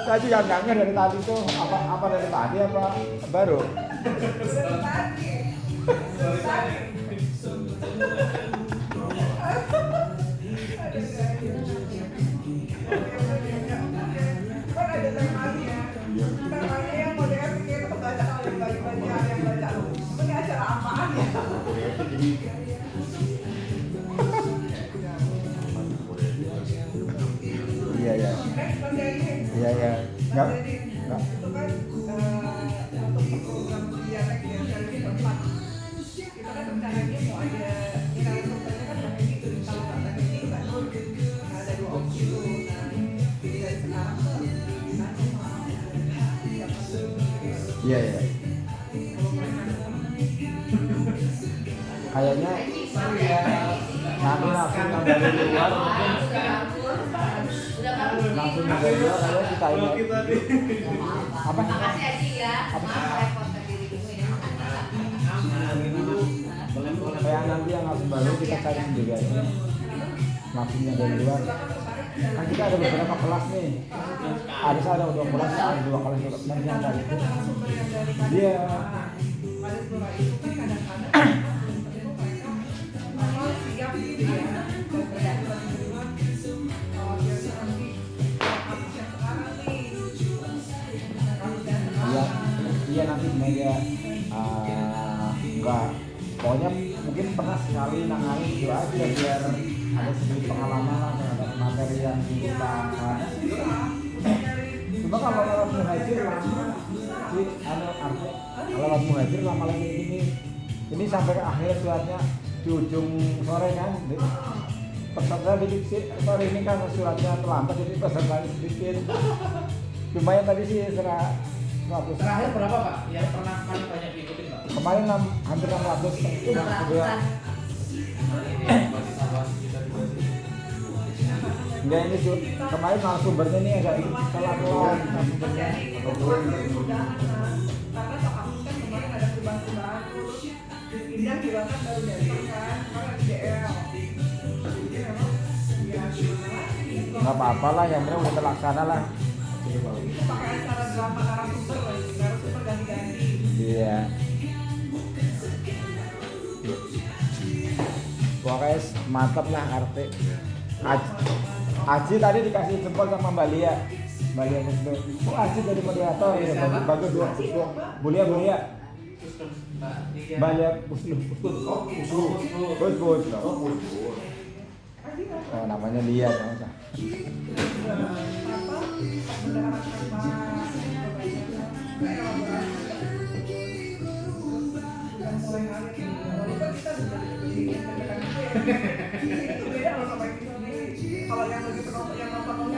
Saya juga nggak ngerti dari tadi tuh apa dari tadi apa baru. Dari tadi. Kan ada temanya. Temanya yang modern kita kebaca kalau yang baca. Ini acara apaan ya? Iya. Iya. Nggak. Itu kan untuk program kegiatan dari tempat. Kita kan rencananya mau ada sumbernya kan yang ini kalau kata ini Mbak Nur ada 2 opsi tuh. Nah, dari sekarang tuh kita mau siapa tuh? Iya. Kayaknya nanti langsung yang dari luar langsung dari luar kalau kita ini apa? Makasih Aji ya. Apa? Repot tadi Kayak nanti yang langsung baru kita cari sendiri aja. Langsung yang dari luar. Kan kita ada beberapa kelas nih. Ada 2 kelas, ada 2 kelas nanti yang dari itu. Iya. Pada sekolah itu kan kadang-kadang siap gitu ya. Iya nanti media enggak pokoknya mungkin pernah sekali nangani itu aja biar ada sedikit pengalaman lah terhadap materi yang kita cuma kalau lewat muhajir lama sih kalau lewat muhajir lama lagi ini sampai ke akhir suratnya di ujung sore kan peserta dikit sih sore ini kan suratnya terlambat jadi pesertanya sedikit lumayan tadi sih 100. Terakhir berapa Pak? Yang pernah paling banyak diikutin Pak? Kemarin hampir 600 itu enggak ini tuh kemarin narasumbernya nih agak salah narasumbernya karena Pak Agus kan kemarin ada perubahan terus Indah juga kan baru datang kan kemarin ada DL jadi memang ya gimana lagi nggak apa-apa lah yang penting udah terlaksana lah pakai acara drama narasumber ganti-ganti. Iya. Pokoknya mantap lah RT. Aji tadi dikasih jempol sama Mbak Lia. Mbak Lia Muslim. Aji jadi moderator ya, bagus dua. Bulia. Mbak Lia Muslim. Bos. Oh namanya Lia sama. Itu beda loh sama yang di sini. Kalau yang lagi penonton yang nonton